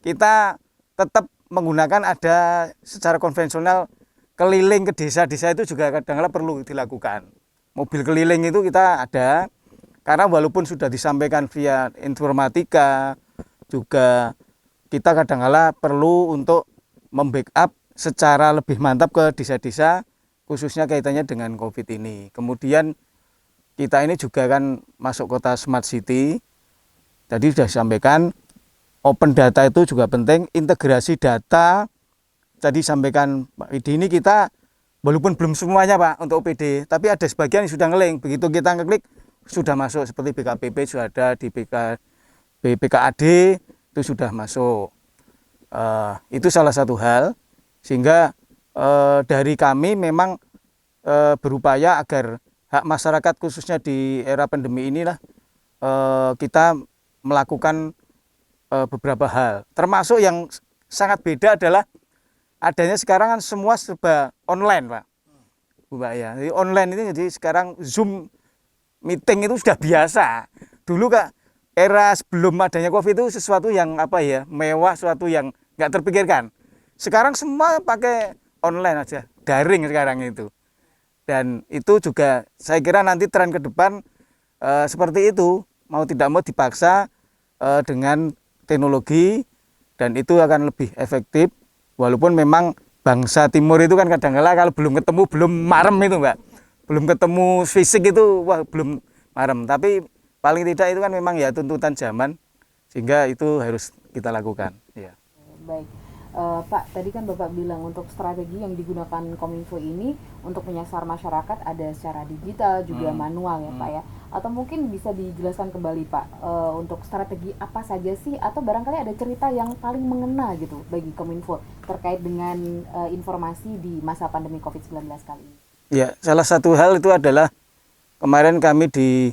kita tetap menggunakan ada secara konvensional keliling ke desa-desa itu juga kadang-kala perlu dilakukan. Mobil keliling itu kita ada, karena walaupun sudah disampaikan via informatika, juga kita kadang-kala perlu untuk membackup secara lebih mantap ke desa-desa, khususnya kaitannya dengan COVID ini. Kemudian kita ini juga kan masuk kota Smart City, tadi sudah disampaikan, open data itu juga penting, integrasi data, tadi sampaikan Pak Widi, ini kita walaupun belum semuanya Pak untuk OPD, tapi ada sebagian yang sudah ngeling, begitu kita ngeklik sudah masuk, seperti BKPP sudah ada, di BPKAD itu sudah masuk. Itu salah satu hal, sehingga dari kami memang berupaya agar hak masyarakat khususnya di era pandemi inilah kita melakukan beberapa hal, termasuk yang sangat beda adalah adanya sekarang kan semua serba online Pak, Bu Mbak ya. Jadi online ini, jadi sekarang Zoom meeting itu sudah biasa. Dulu Kak, era sebelum adanya COVID itu sesuatu yang mewah, sesuatu yang nggak terpikirkan. Sekarang semua pakai online aja, daring sekarang itu. Dan itu juga saya kira nanti tren ke depan seperti itu, mau tidak mau dipaksa dengan teknologi, dan itu akan lebih efektif. Walaupun memang bangsa timur itu kan kadang-kala kalau belum ketemu belum marem itu Mbak, belum ketemu fisik itu belum marem. Tapi paling tidak itu kan memang ya tuntutan zaman, sehingga itu harus kita lakukan. Ya. Baik. Pak, tadi kan Bapak bilang untuk strategi yang digunakan Kominfo ini untuk menyasar masyarakat ada secara digital juga manual ya Pak ya. Atau mungkin bisa dijelaskan kembali Pak untuk strategi apa saja sih, atau barangkali ada cerita yang paling mengena gitu bagi Kominfo terkait dengan informasi di masa pandemi COVID-19 kali ini. Ya, salah satu hal itu adalah kemarin kami di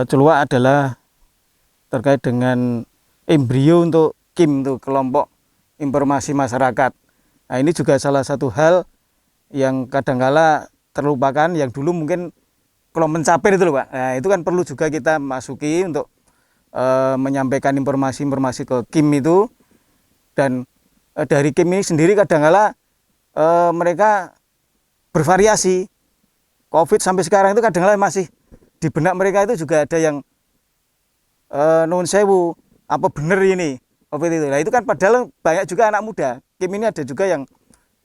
Celuak adalah terkait dengan embrio untuk KIM, untuk kelompok informasi masyarakat. Nah, ini juga salah satu hal yang kadangkala terlupakan, yang dulu mungkin kalau mencapai itu loh Pak. Nah, itu kan perlu juga kita masuki untuk menyampaikan informasi-informasi ke KIM itu. Dan dari KIM ini sendiri kadangkala mereka bervariasi. COVID sampai sekarang itu kadangkala masih di benak mereka itu juga ada yang nuwun sewu, apa bener ini COVID itu. Nah, itu kan padahal banyak juga anak muda. KIM ini ada juga yang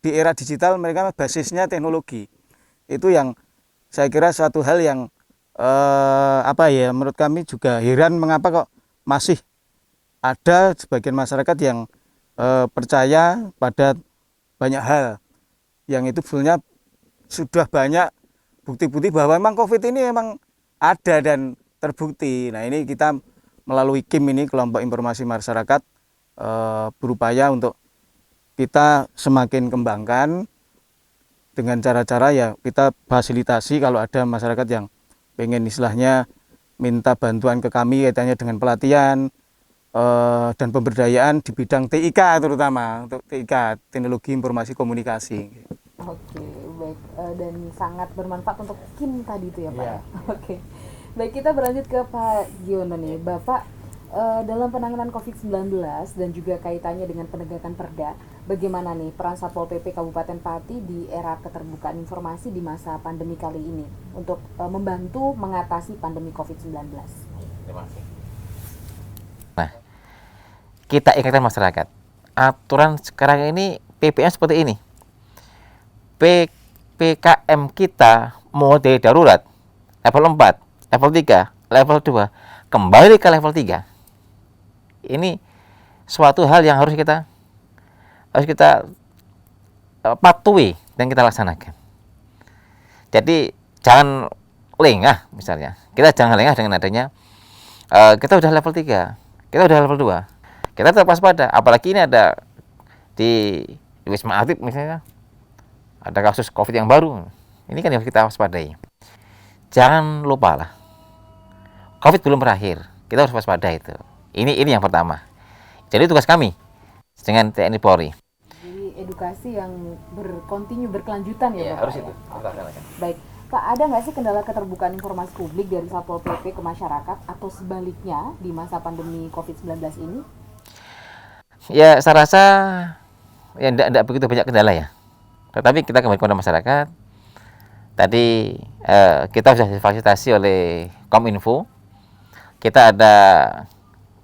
di era digital mereka basisnya teknologi. Itu yang saya kira suatu hal yang menurut kami juga heran mengapa kok masih ada sebagian masyarakat yang percaya pada banyak hal yang itu sebenarnya sudah banyak bukti-bukti bahwa memang COVID ini memang ada dan terbukti. Nah, ini kita melalui KIM ini, kelompok informasi masyarakat, berupaya untuk kita semakin kembangkan dengan cara-cara ya kita fasilitasi kalau ada masyarakat yang pengen istilahnya minta bantuan ke kami kaitannya dengan pelatihan dan pemberdayaan di bidang TIK, terutama untuk TIK, teknologi informasi komunikasi. Oke, baik, dan sangat bermanfaat untuk KIM tadi itu ya Pak. Ya. Oke, baik, kita berlanjut ke Pak Giono nih. Bapak dalam penanganan COVID-19 dan juga kaitannya dengan penegakan perda, bagaimana nih peran Satpol PP Kabupaten Pati di era keterbukaan informasi di masa pandemi kali ini untuk membantu mengatasi pandemi COVID-19? Terima kasih. Nah, kita ingatkan masyarakat, aturan sekarang ini PPM seperti ini. PPKM kita mode darurat level 4, level 3, level 2, kembali ke level 3. Ini suatu hal yang harus kita patuhi dan kita laksanakan. Jadi jangan lengah, misalnya kita jangan lengah dengan adanya kita udah level 3, kita udah level 2, kita tetap waspada. Apalagi ini ada di Wisma Atlet misalnya ada kasus COVID yang baru, ini kan yang kita waspadai. Jangan lupa lah, COVID belum berakhir, kita harus waspada itu. Ini yang pertama. Jadi tugas kami dengan TNI Polri. Jadi edukasi yang berkelanjutan ya, Bapak? Harus itu. Baik, Pak, ada nggak sih kendala keterbukaan informasi publik dari Satpol PP ke masyarakat atau sebaliknya di masa pandemi COVID-19 ini? Ya, saya rasa ya tidak begitu banyak kendala ya. Tetapi kita kembali kepada masyarakat. Tadi kita sudah difasilitasi oleh Kominfo. Kita ada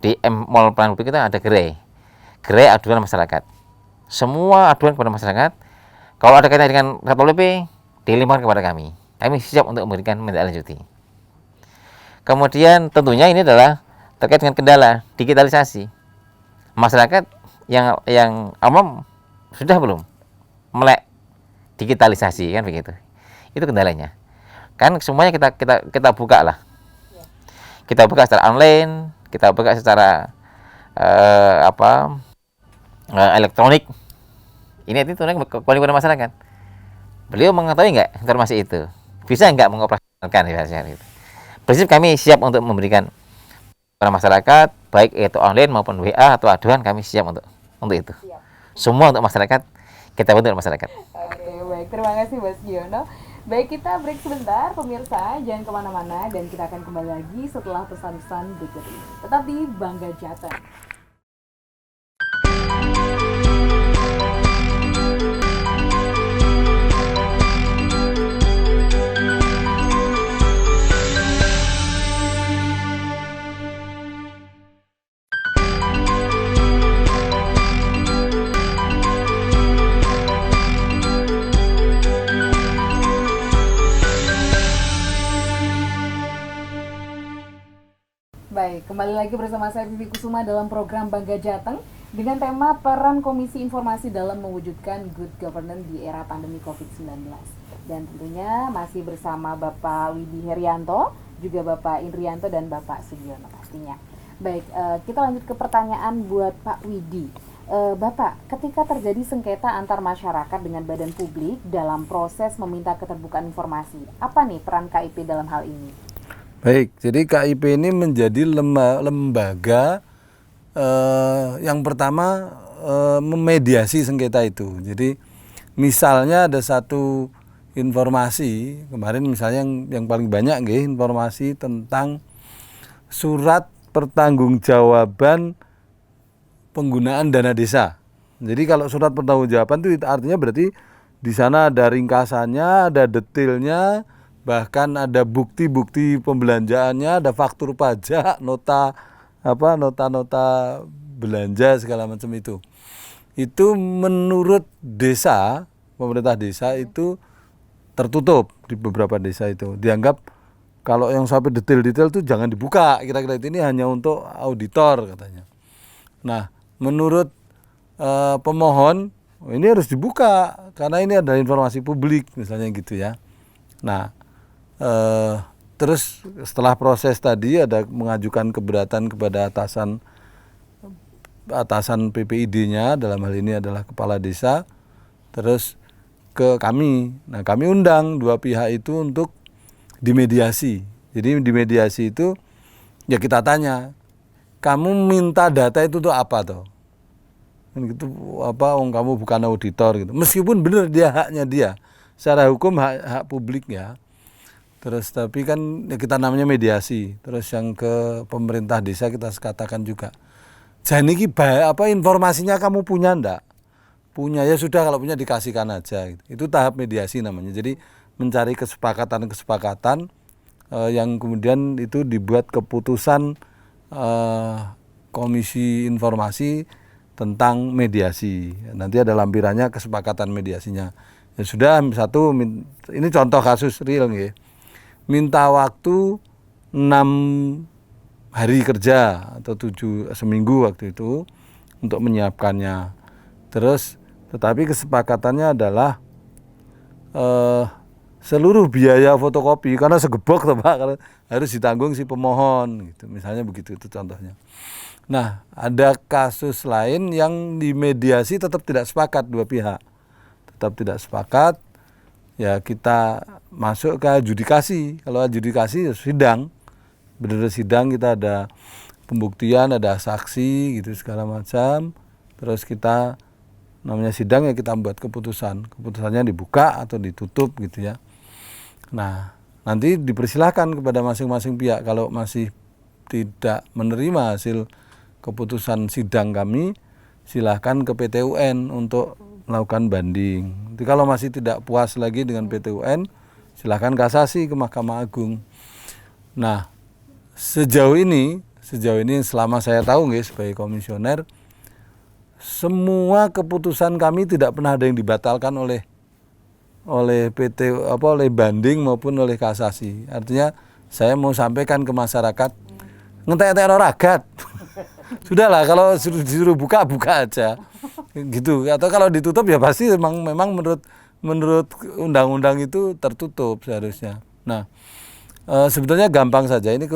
di Mall Pelayanan Publik kita ada gerai aduan masyarakat. Semua aduan kepada masyarakat, kalau ada kaitan dengan Satpol PP, dilimpahkan kepada kami. Kami siap untuk memberikan menindaklanjuti. Kemudian tentunya ini adalah terkait dengan kendala digitalisasi. Masyarakat yang awam sudah belum melek digitalisasi kan begitu. Itu kendalanya. Kan semuanya kita buka lah. Kita buka secara online, kita buka secara elektronik. Ini tentunya kembali kepada masyarakat. Beliau mengetahui nggak informasi itu? Bisa nggak mengoperasionalkan itu? Prinsip kami siap untuk memberikan kepada masyarakat, baik itu online maupun WA atau aduan, kami siap untuk itu. Siap. Semua untuk masyarakat, kita bantu masyarakat. Oke, baik. Terima kasih, Mas Giono. Baik, kita break sebentar, pemirsa. Jangan kemana-mana dan kita akan kembali lagi setelah pesan-pesan berikut ini. Tetap di Bangga Jateng. Baik, kembali lagi bersama saya Vivi Kusuma dalam program Bangga Jateng dengan tema peran Komisi Informasi dalam mewujudkan good governance di era pandemi COVID-19. Dan tentunya masih bersama Bapak Widi Herianto, juga Bapak Indrianto dan Bapak Sugiono pastinya. Baik, kita lanjut ke pertanyaan buat Pak Widi. Bapak, ketika terjadi sengketa antar masyarakat dengan badan publik dalam proses meminta keterbukaan informasi, apa nih peran KIP dalam hal ini? Baik, jadi KIP ini menjadi lembaga yang pertama memediasi sengketa itu. Jadi misalnya ada satu informasi, kemarin misalnya yang paling banyak informasi tentang surat pertanggungjawaban penggunaan dana desa. Jadi kalau surat pertanggungjawaban itu artinya berarti di sana ada ringkasannya, ada detailnya, bahkan ada bukti-bukti pembelanjaannya, ada faktur pajak, nota belanja segala macam itu. Itu menurut desa, pemerintah desa itu tertutup di beberapa desa itu. Dianggap kalau yang sampai detail-detail itu jangan dibuka, kira-kira itu ini hanya untuk auditor katanya. Nah, menurut pemohon ini harus dibuka karena ini adalah informasi publik misalnya gitu ya. Nah, terus setelah proses tadi ada mengajukan keberatan kepada atasan PPID-nya, dalam hal ini adalah kepala desa, terus ke kami. Nah, kami undang dua pihak itu untuk dimediasi. Jadi dimediasi itu ya kita tanya, kamu minta data itu tuh apa toh? Gitu kamu bukan auditor gitu. Meskipun benar dia haknya dia. Secara hukum hak publik ya. Terus tapi kan ya kita namanya mediasi. Terus yang ke pemerintah desa kita katakan juga, jadi informasinya kamu punya ndak? Punya ya sudah, kalau punya dikasihkan aja. Gitu. Itu tahap mediasi namanya. Jadi mencari kesepakatan yang kemudian itu dibuat keputusan Komisi Informasi tentang mediasi. Nanti ada lampirannya kesepakatan mediasinya. Ya sudah, satu ini contoh kasus real nih. Minta waktu 6 hari kerja atau 7 seminggu waktu itu untuk menyiapkannya. Terus tetapi kesepakatannya adalah seluruh biaya fotokopi, karena segebok toh Pak, harus ditanggung si pemohon gitu. Misalnya begitu, itu contohnya. Nah, ada kasus lain yang di mediasi tetap tidak sepakat dua pihak. Tetap tidak sepakat, ya kita masuk ke adjudikasi. Kalau adjudikasi ya sidang. Benar-benar sidang, kita ada pembuktian, ada saksi gitu segala macam. Terus kita namanya sidang ya kita buat keputusan. Keputusannya dibuka atau ditutup gitu ya. Nah, nanti dipersilahkan kepada masing-masing pihak kalau masih tidak menerima hasil keputusan sidang kami, silahkan ke PT UN untuk melakukan banding. Jadi kalau masih tidak puas lagi dengan PT UN, silahkan kasasi ke Mahkamah Agung. Nah, sejauh ini selama saya tahu sebagai komisioner, semua keputusan kami tidak pernah ada yang dibatalkan oleh oleh banding maupun oleh kasasi. Artinya saya mau sampaikan ke masyarakat, ngentek-ngentek ragat. Sudahlah, kalau disuruh buka aja. Gitu. Atau kalau ditutup ya pasti memang menurut undang-undang itu tertutup seharusnya. Nah, sebetulnya gampang saja ini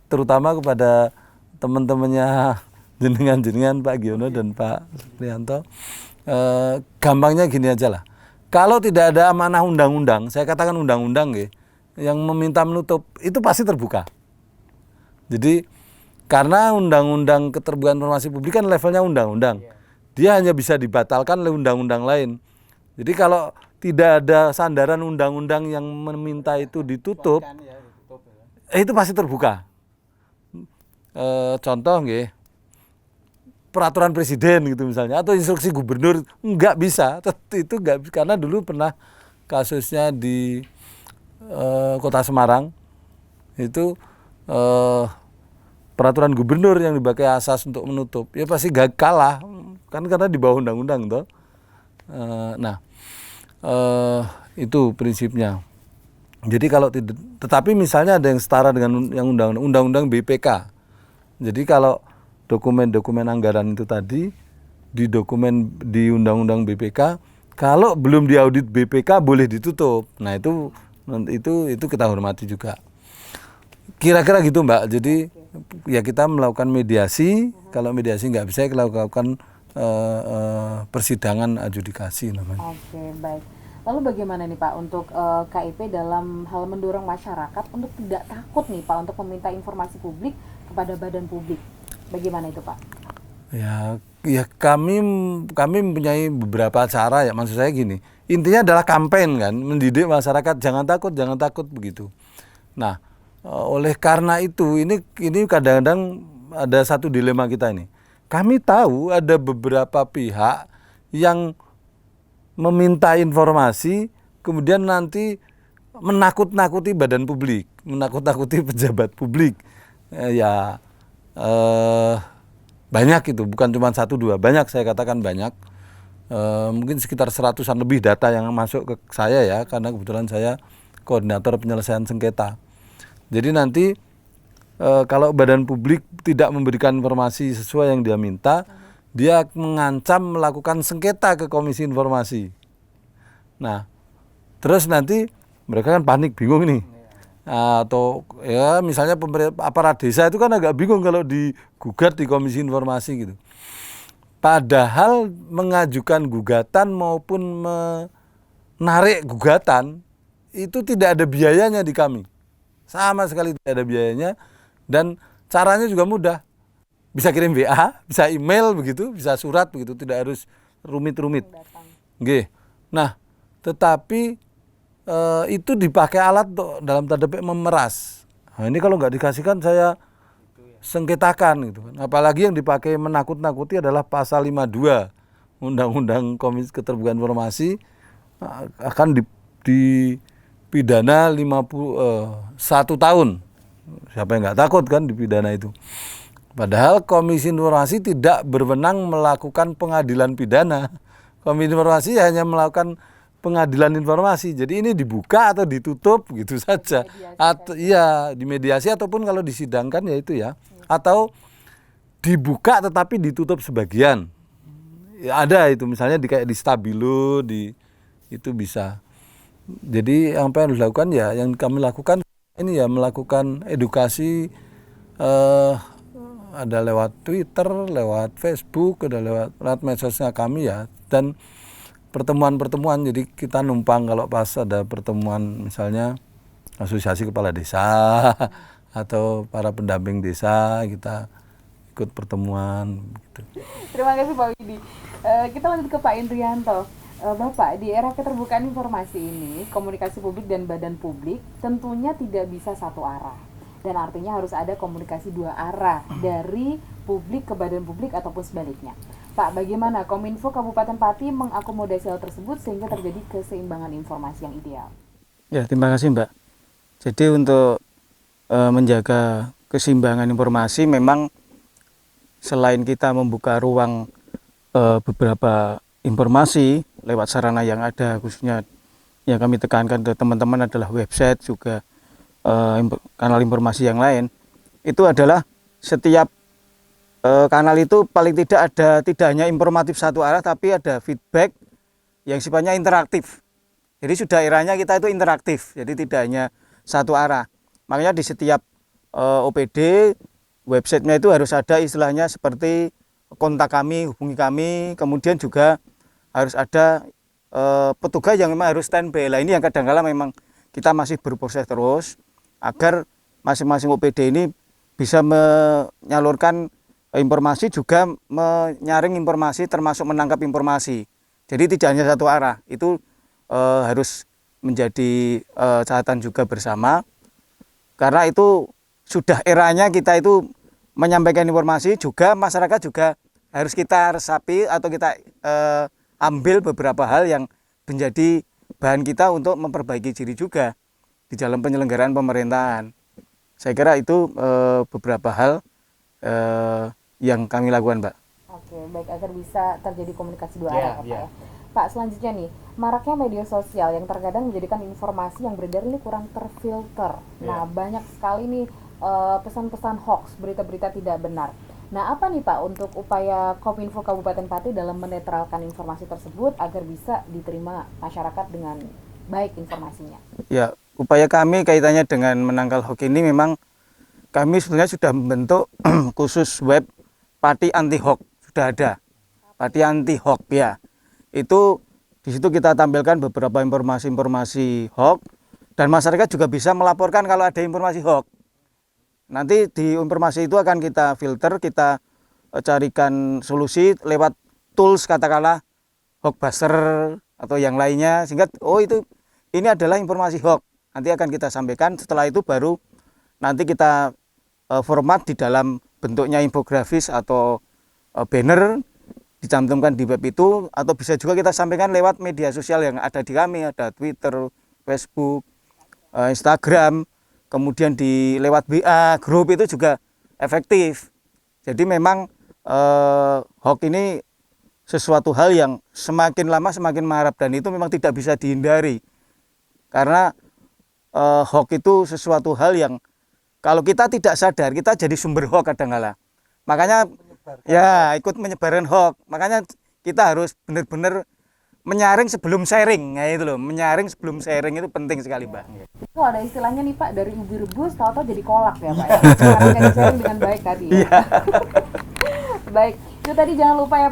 terutama kepada teman-temannya jenengan Pak Giono dan Pak Supriyanto. Gampangnya gini aja lah. Kalau tidak ada amanah undang-undang, saya katakan undang-undang yang meminta menutup, itu pasti terbuka. Jadi karena undang-undang keterbukaan informasi publik kan levelnya undang-undang. Dia hanya bisa dibatalkan oleh undang-undang lain. Jadi kalau tidak ada sandaran undang-undang yang meminta itu ditutup, itu pasti terbuka. Contoh peraturan presiden gitu misalnya, atau instruksi gubernur, nggak bisa. Itu nggak, karena dulu pernah kasusnya di Kota Semarang, itu peraturan gubernur yang dipakai asas untuk menutup, ya pasti gak kalah, kan karena di bawah undang-undang toh. Itu prinsipnya. Jadi kalau tidak, tetapi misalnya ada yang setara dengan yang undang-undang BPK. Jadi kalau dokumen-dokumen anggaran itu tadi di undang-undang BPK, kalau belum diaudit BPK boleh ditutup. Nah itu kita hormati juga. Kira-kira gitu Mbak. Jadi ya kita melakukan mediasi. Kalau mediasi nggak bisa, kita lakukan persidangan adjudikasi namanya. Oke, baik. Lalu bagaimana nih Pak untuk KIP dalam hal mendorong masyarakat untuk tidak takut nih Pak untuk meminta informasi publik kepada badan publik? Bagaimana itu Pak? Ya kami mempunyai beberapa cara ya, maksud saya gini. Intinya adalah kampanye kan, mendidik masyarakat jangan takut begitu. Nah, oleh karena itu ini kadang-kadang ada satu dilema kita ini. Kami tahu ada beberapa pihak yang meminta informasi kemudian nanti menakut-nakuti badan publik, menakut-nakuti pejabat publik. Banyak itu, bukan cuma 1-2, banyak, saya katakan banyak. Mungkin sekitar 100-an lebih data yang masuk ke saya ya, karena kebetulan saya koordinator penyelesaian sengketa. Jadi nanti kalau badan publik tidak memberikan informasi sesuai yang dia minta, dia mengancam melakukan sengketa ke Komisi Informasi. Nah, terus nanti mereka kan panik, bingung nih. Atau ya misalnya aparat desa itu kan agak bingung kalau digugat di Komisi Informasi gitu. Padahal mengajukan gugatan maupun menarik gugatan itu tidak ada biayanya di kami. Sama sekali tidak ada biayanya, dan caranya juga mudah. Bisa kirim WA, bisa email begitu, bisa surat begitu, tidak harus rumit-rumit. Nah, tetapi itu dipakai alat untuk dalam tanda petik memeras. Nah, ini kalau nggak dikasihkan saya sengketakan gitu kan. Apalagi yang dipakai menakut-nakuti adalah pasal 52 Undang-Undang Komisi Keterbukaan Informasi, akan dipidana 1 tahun. Siapa yang nggak takut kan dipidana itu. Padahal Komisi Informasi tidak berwenang melakukan pengadilan pidana. Komisi Informasi hanya melakukan pengadilan informasi. Jadi ini dibuka atau ditutup gitu saja. Iya, dimediasi ataupun kalau disidangkan ya itu ya. Atau dibuka tetapi ditutup sebagian. Ya, ada itu misalnya kayak di Stabilo, itu bisa. Jadi apa yang harus dilakukan ya, yang kami lakukan ini ya melakukan edukasi, ada lewat Twitter, lewat Facebook, ada lewat medsosnya kami ya, dan pertemuan-pertemuan. Jadi kita numpang kalau pas ada pertemuan misalnya asosiasi kepala desa atau para pendamping desa, kita ikut pertemuan gitu. Terima kasih Pak Widi. Kita lanjut ke Pak Indrianto. Bapak, di era keterbukaan informasi ini, komunikasi publik dan badan publik tentunya tidak bisa satu arah. Dan artinya harus ada komunikasi dua arah dari publik ke badan publik ataupun sebaliknya. Pak, bagaimana Kominfo Kabupaten Pati mengakomodasi hal tersebut sehingga terjadi keseimbangan informasi yang ideal? Ya, terima kasih Mbak. Jadi untuk menjaga keseimbangan informasi, memang selain kita membuka ruang beberapa informasi lewat sarana yang ada, khususnya yang kami tekankan ke teman-teman adalah website, juga kanal informasi yang lain, itu adalah setiap kanal itu paling tidak hanya informatif satu arah, tapi ada feedback yang sifatnya interaktif. Jadi sudah eranya kita itu interaktif, jadi tidak hanya satu arah. Makanya di setiap OPD, websitenya itu harus ada istilahnya seperti kontak kami, hubungi kami, kemudian juga harus ada petugas yang memang harus standby. Lah ini yang kadang-kala memang kita masih berproses terus agar masing-masing OPD ini bisa menyalurkan informasi, juga menyaring informasi termasuk menangkap informasi. Jadi tidak hanya satu arah, itu harus menjadi catatan juga bersama, karena itu sudah eranya kita itu menyampaikan informasi, juga masyarakat juga harus kita resapi atau kita ambil beberapa hal yang menjadi bahan kita untuk memperbaiki diri juga di dalam penyelenggaraan pemerintahan. Saya kira itu beberapa hal yang kami lakukan, Mbak. Oke, baik, agar bisa terjadi komunikasi dua arah, Pak ya. Pak, selanjutnya nih, maraknya media sosial yang terkadang menjadikan informasi yang beredar ini kurang terfilter. Nah, banyak sekali nih pesan-pesan hoax, berita-berita tidak benar. Nah, apa nih Pak untuk upaya Kominfo Kabupaten Pati dalam menetralkan informasi tersebut agar bisa diterima masyarakat dengan baik informasinya? Ya, upaya kami kaitannya dengan menangkal hoax ini memang kami sebenarnya sudah membentuk khusus web Pati Anti Hoax, sudah ada. Pati Anti Hoax ya. Itu di situ kita tampilkan beberapa informasi-informasi hoax, dan masyarakat juga bisa melaporkan kalau ada informasi hoax. Nanti di informasi itu akan kita filter, kita carikan solusi lewat tools katakanlah hoaxbuster atau yang lainnya, sehingga itu ini adalah informasi hoax. Nanti akan kita sampaikan, setelah itu baru nanti kita format di dalam bentuknya infografis atau banner, dicantumkan di web itu, atau bisa juga kita sampaikan lewat media sosial yang ada di kami, ada Twitter, Facebook, Instagram, kemudian di lewat WA, grup itu juga efektif. Jadi memang hoax ini sesuatu hal yang semakin lama semakin marak, dan itu memang tidak bisa dihindari. Karena hoax itu sesuatu hal yang kalau kita tidak sadar, kita jadi sumber hoax kadang-kala. Makanya ya ikut menyebarkan hoax. Makanya kita harus benar-benar menyaring sebelum sharing. Nah itu loh, menyaring sebelum sharing itu penting sekali, Mbak. Oh, ada istilahnya nih Pak, dari ubi rebus tahu-tahu jadi kolak ya Pak ya. Karena sharing dengan baik tadi ya. Baik, itu tadi jangan lupa ya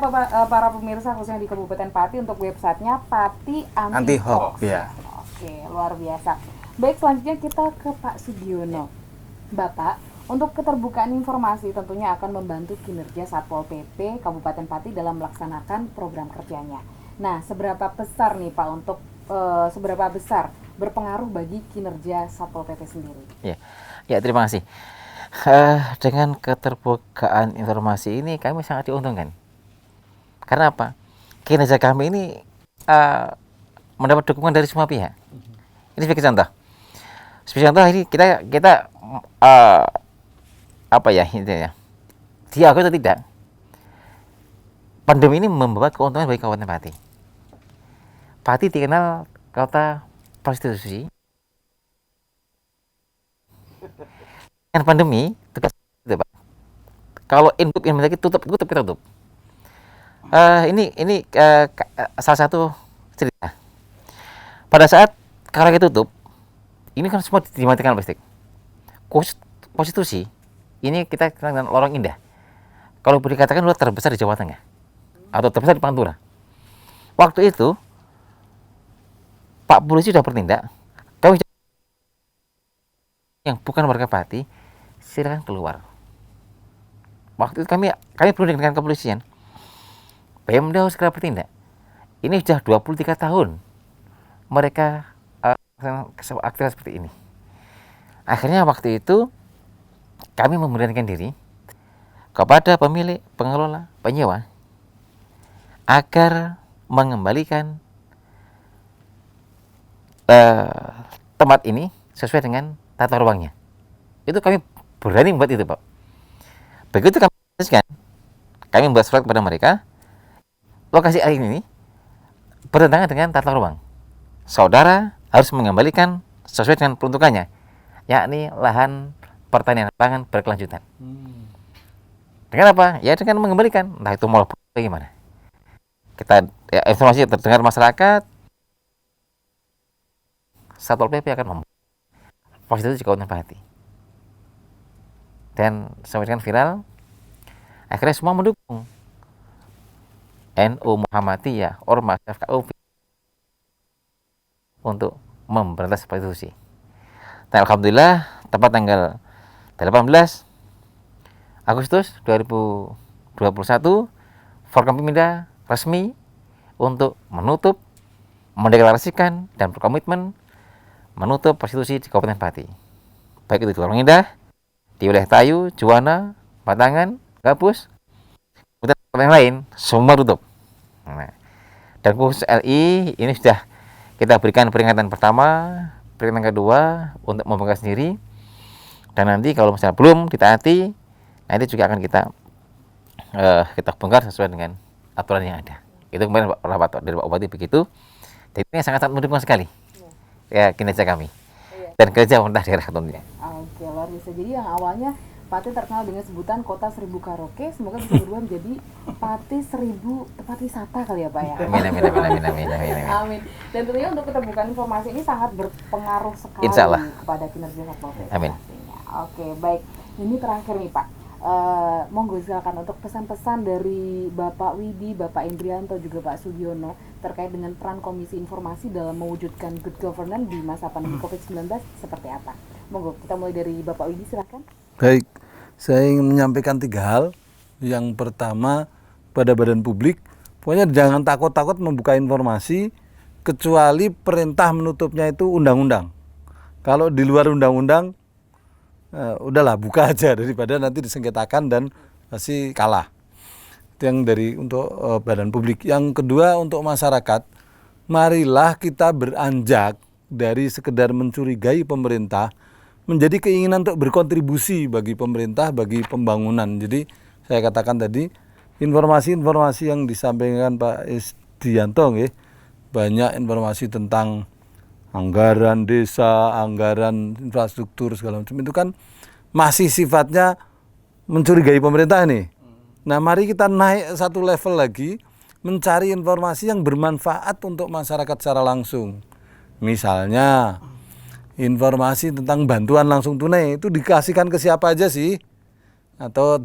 para pemirsa khususnya di Kabupaten Pati untuk websitenya Pati Anti Hoax. Ya. Oke, luar biasa. Baik, selanjutnya kita ke Pak Sugiono. Bapak, untuk keterbukaan informasi tentunya akan membantu kinerja Satpol PP Kabupaten Pati dalam melaksanakan program kerjanya. Nah, seberapa besar nih Pak untuk seberapa besar berpengaruh bagi kinerja Satpol PP sendiri? Ya, terima kasih. Dengan keterbukaan informasi ini kami sangat diuntungkan. Karena apa? Kinerja kami ini mendapat dukungan dari semua pihak. Ini sebagai contoh. Sebagai contoh ini kita apa ya intinya? Diakui atau tidak? Pandemi ini membawa keuntungan bagi Kabupaten Pati. Pati dikenal kota prostitusi. Dengan pandemi, tugas itu, Pak. Kalau input kita tutup. Ini salah satu cerita. Pada saat karena tutup, ini kan semua dimatikan plastik. konstitusi ini kita kenal dengan lorong indah. Kalau boleh dikatakan luar terbesar di Jawa Tengah atau terbesar di Pantura. Waktu itu Pak polisi sudah bertindak. Kami yang bukan warga Pati silakan keluar. Waktu itu kami berunding dengan kepolisian. Pemda harus segera bertindak. Ini sudah 23 tahun mereka aktivitas seperti ini. Akhirnya waktu itu kami memberanikan diri kepada pemilik, pengelola, penyewa agar mengembalikan tempat ini sesuai dengan tata ruangnya. Itu kami berani membuat itu, Pak. Begitu kami putuskan, kami membuat surat kepada mereka, lokasi air ini bertentangan dengan tata ruang. Saudara harus mengembalikan sesuai dengan peruntukannya, yakni lahan pertanian pangan berkelanjutan. Dengan apa? Ya dengan mengembalikan, entah itu mal bagaimana. Kita informasi terdengar masyarakat, Satpol PP akan membuat fasilitas di Kabupaten Pati. Dan sampai dengan viral, akhirnya semua mendukung. NU Muhammadiyah, Ormas, FKU untuk memberantas prostitusi. Dan alhamdulillah tepat tanggal 18 Agustus 2021 Forkompimda resmi untuk menutup, mendeklarasikan dan berkomitmen menutup prostitusi di Kabupaten Pati. Baik itu di Lorong Indah, di wilayah Tayu, Juwana, Batangan, Gabus, kemudian yang lain semua tutup. Nah, dan khusus LI ini sudah kita berikan peringatan pertama, peringatan kedua untuk membongkar sendiri, dan nanti kalau misalnya belum ditaati, nanti juga akan kita bongkar sesuai dengan aturan yang ada. Itu kemarin rapat dari Pak Bupati begitu. Jadi ini sangat mendukung sekali ya kinerja kami dan kerja pemerintah daerah tentunya. Oke, luar biasa. Jadi yang awalnya Pati terkenal dengan sebutan kota 1000 karaoke, semoga bisa berubah menjadi Pati 1000 tempat wisata kali ya Pak ya. Amin. Dan tentunya untuk keterbukaan informasi ini sangat berpengaruh sekali kepada kinerja Satpol PP. Amin. Oke, baik. Ini terakhir nih Pak. Monggo silakan untuk pesan-pesan dari Bapak Widi, Bapak Indrianto juga Pak Sugiono terkait dengan peran Komisi Informasi dalam mewujudkan good governance di masa pandemi COVID-19 seperti apa? Monggo kita mulai dari Bapak Widi silakan. Baik, saya ingin menyampaikan 3 hal. Yang pertama, pada badan publik, pokoknya jangan takut-takut membuka informasi kecuali perintah menutupnya itu undang-undang. Kalau di luar undang-undang, udahlah buka aja daripada nanti disengketakan dan pasti kalah. Itu yang dari untuk badan publik. Yang kedua untuk masyarakat, marilah kita beranjak dari sekedar mencurigai pemerintah menjadi keinginan untuk berkontribusi bagi pemerintah, bagi pembangunan. Jadi saya katakan tadi informasi-informasi yang disampaikan Pak Isdianto, banyak informasi tentang anggaran desa, anggaran infrastruktur segala macam itu kan masih sifatnya mencurigai pemerintah nih. Nah, mari kita naik satu level lagi, mencari informasi yang bermanfaat untuk masyarakat secara langsung. Misalnya informasi tentang bantuan langsung tunai itu dikasihkan ke siapa aja sih? Atau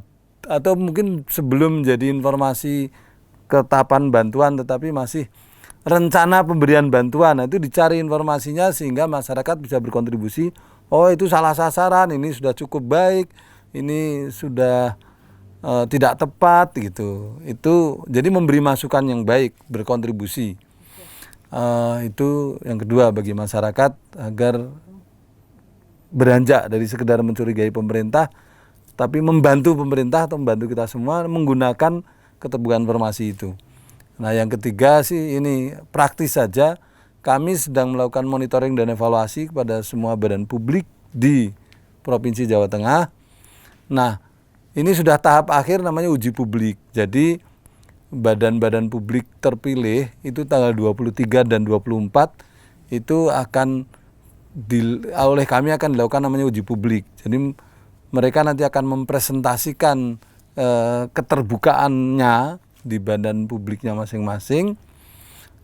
mungkin sebelum jadi informasi ketapan bantuan tetapi masih rencana pemberian bantuan, nah itu dicari informasinya sehingga masyarakat bisa berkontribusi. Oh itu salah sasaran, ini sudah cukup baik, ini sudah tidak tepat gitu. Itu jadi memberi masukan yang baik, berkontribusi. Itu yang kedua bagi masyarakat agar beranjak dari sekedar mencurigai pemerintah, tapi membantu pemerintah atau membantu kita semua menggunakan keterbukaan informasi itu. Nah yang ketiga sih ini praktis saja, kami sedang melakukan monitoring dan evaluasi kepada semua badan publik di Provinsi Jawa Tengah. Nah ini sudah tahap akhir namanya uji publik, jadi badan-badan publik terpilih itu tanggal 23 dan 24 itu akan oleh kami akan dilakukan namanya uji publik. Jadi mereka nanti akan mempresentasikan keterbukaannya di badan publiknya masing-masing.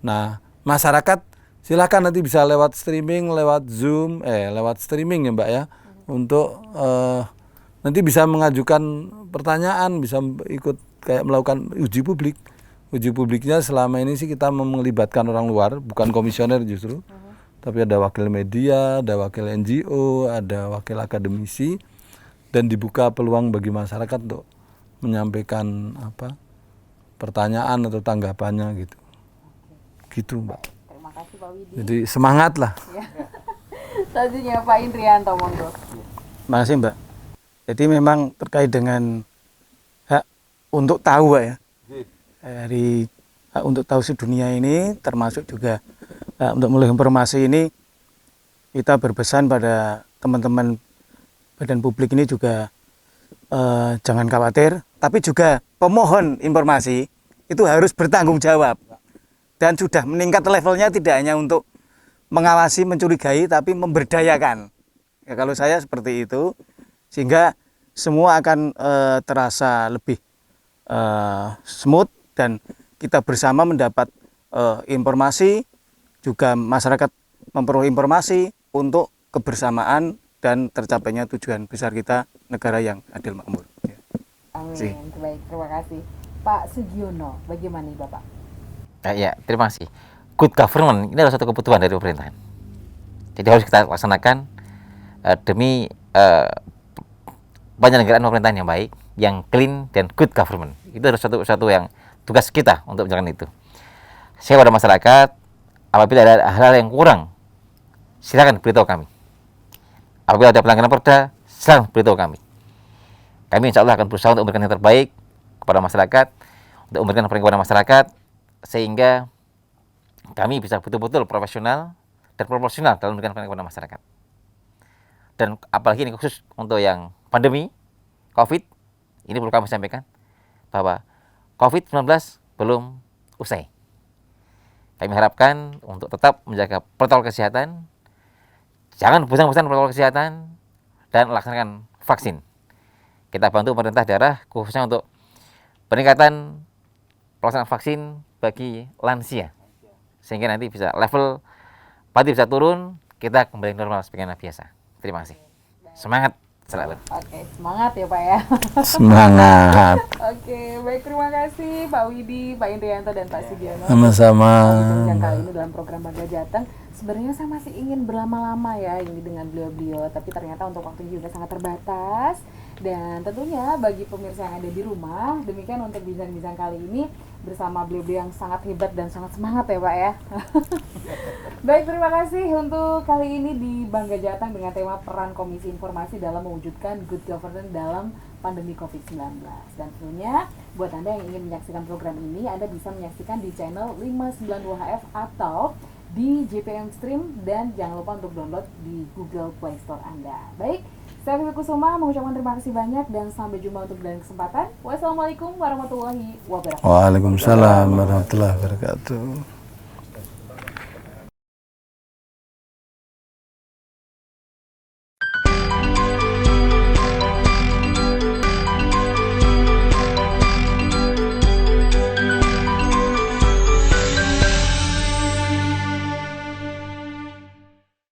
Nah, masyarakat silakan nanti bisa lewat streaming, lewat Zoom, lewat streaming ya Mbak ya. untuk nanti bisa mengajukan pertanyaan, bisa ikut kayak melakukan uji publik. Uji publiknya selama ini sih kita melibatkan orang luar, bukan komisioner justru, tapi ada wakil media, ada wakil NGO, ada wakil akademisi, dan dibuka peluang bagi masyarakat untuk menyampaikan pertanyaan atau tanggapannya gitu. Gitu, Mbak. Terima kasih Pak Widi. Jadi semangat lah. Selanjutnya Pak Indrianto, monggo. Terima kasih Mbak. Jadi memang terkait dengan hak untuk tahu Mbak ya. Dari hak untuk tahu sedunia ini termasuk juga hak untuk melihat informasi ini, kita berpesan pada teman-teman badan publik ini juga jangan khawatir, tapi juga pemohon informasi itu harus bertanggung jawab dan sudah meningkat levelnya, tidak hanya untuk mengawasi, mencurigai, tapi memberdayakan. Ya, kalau saya seperti itu, sehingga semua akan terasa lebih smooth dan kita bersama mendapat informasi, juga masyarakat memperoleh informasi untuk kebersamaan dan tercapainya tujuan besar kita, negara yang adil makmur. Ya. Amin. Baik, terima kasih. Pak Sugiono, bagaimana nih Bapak? Ya, terima kasih. Good government ini adalah satu kebutuhan dari pemerintahan. Jadi harus kita laksanakan demi penyelenggaraan pemerintahan yang baik, yang clean dan good government. Itu adalah satu yang tugas kita untuk menjalankan itu. Saya pada masyarakat, apabila ada hal-hal yang kurang, silakan beritahu kami. Apabila ada pelanggaran perda, silakan beritahu kami. Kami insya Allah akan berusaha untuk memberikan yang terbaik kepada masyarakat, untuk memberikan yang terbaik kepada masyarakat, sehingga kami bisa betul-betul profesional dan proporsional dalam memberikan pelayanan kepada masyarakat. Dan apalagi ini khusus untuk yang pandemi COVID, ini perlu kami sampaikan bahwa COVID-19 belum usai. Kami harapkan untuk tetap menjaga protokol kesehatan, jangan bosan-bosan protokol kesehatan, dan laksanakan vaksin. Kita bantu pemerintah daerah khususnya untuk peningkatan pelaksanaan vaksin bagi lansia, sehingga nanti bisa level padi bisa turun, kita kembali normal sebagai biasa. Terima kasih. Semangat selalu. Oke, semangat ya Pak ya. Semangat. Oke, baik, terima kasih Pak Widi, Pak Indrianto, dan Pak Sugiono. Sama-sama. Yang kali ini dalam program Bangga Jateng. Sebenarnya saya masih ingin berlama-lama ya ini dengan beliau-beliau, tapi ternyata untuk waktu juga sangat terbatas. Dan tentunya bagi pemirsa yang ada di rumah, demikian untuk bincang-bincang kali ini bersama beliau-beliau yang sangat hebat dan sangat semangat ya Pak ya. Baik, terima kasih untuk kali ini di Bangga Jateng dengan tema peran Komisi Informasi dalam mewujudkan good governance dalam pandemi COVID-19. Dan tentunya buat Anda yang ingin menyaksikan program ini, Anda bisa menyaksikan di channel 592HF atau di JPM Stream, dan jangan lupa untuk download di Google Play Store Anda. Baik, saya Vivi Kusuma mengucapkan terima kasih banyak dan sampai jumpa untuk lain kesempatan. Wassalamualaikum warahmatullahi wabarakatuh. Waalaikumsalam warahmatullahi wabarakatuh.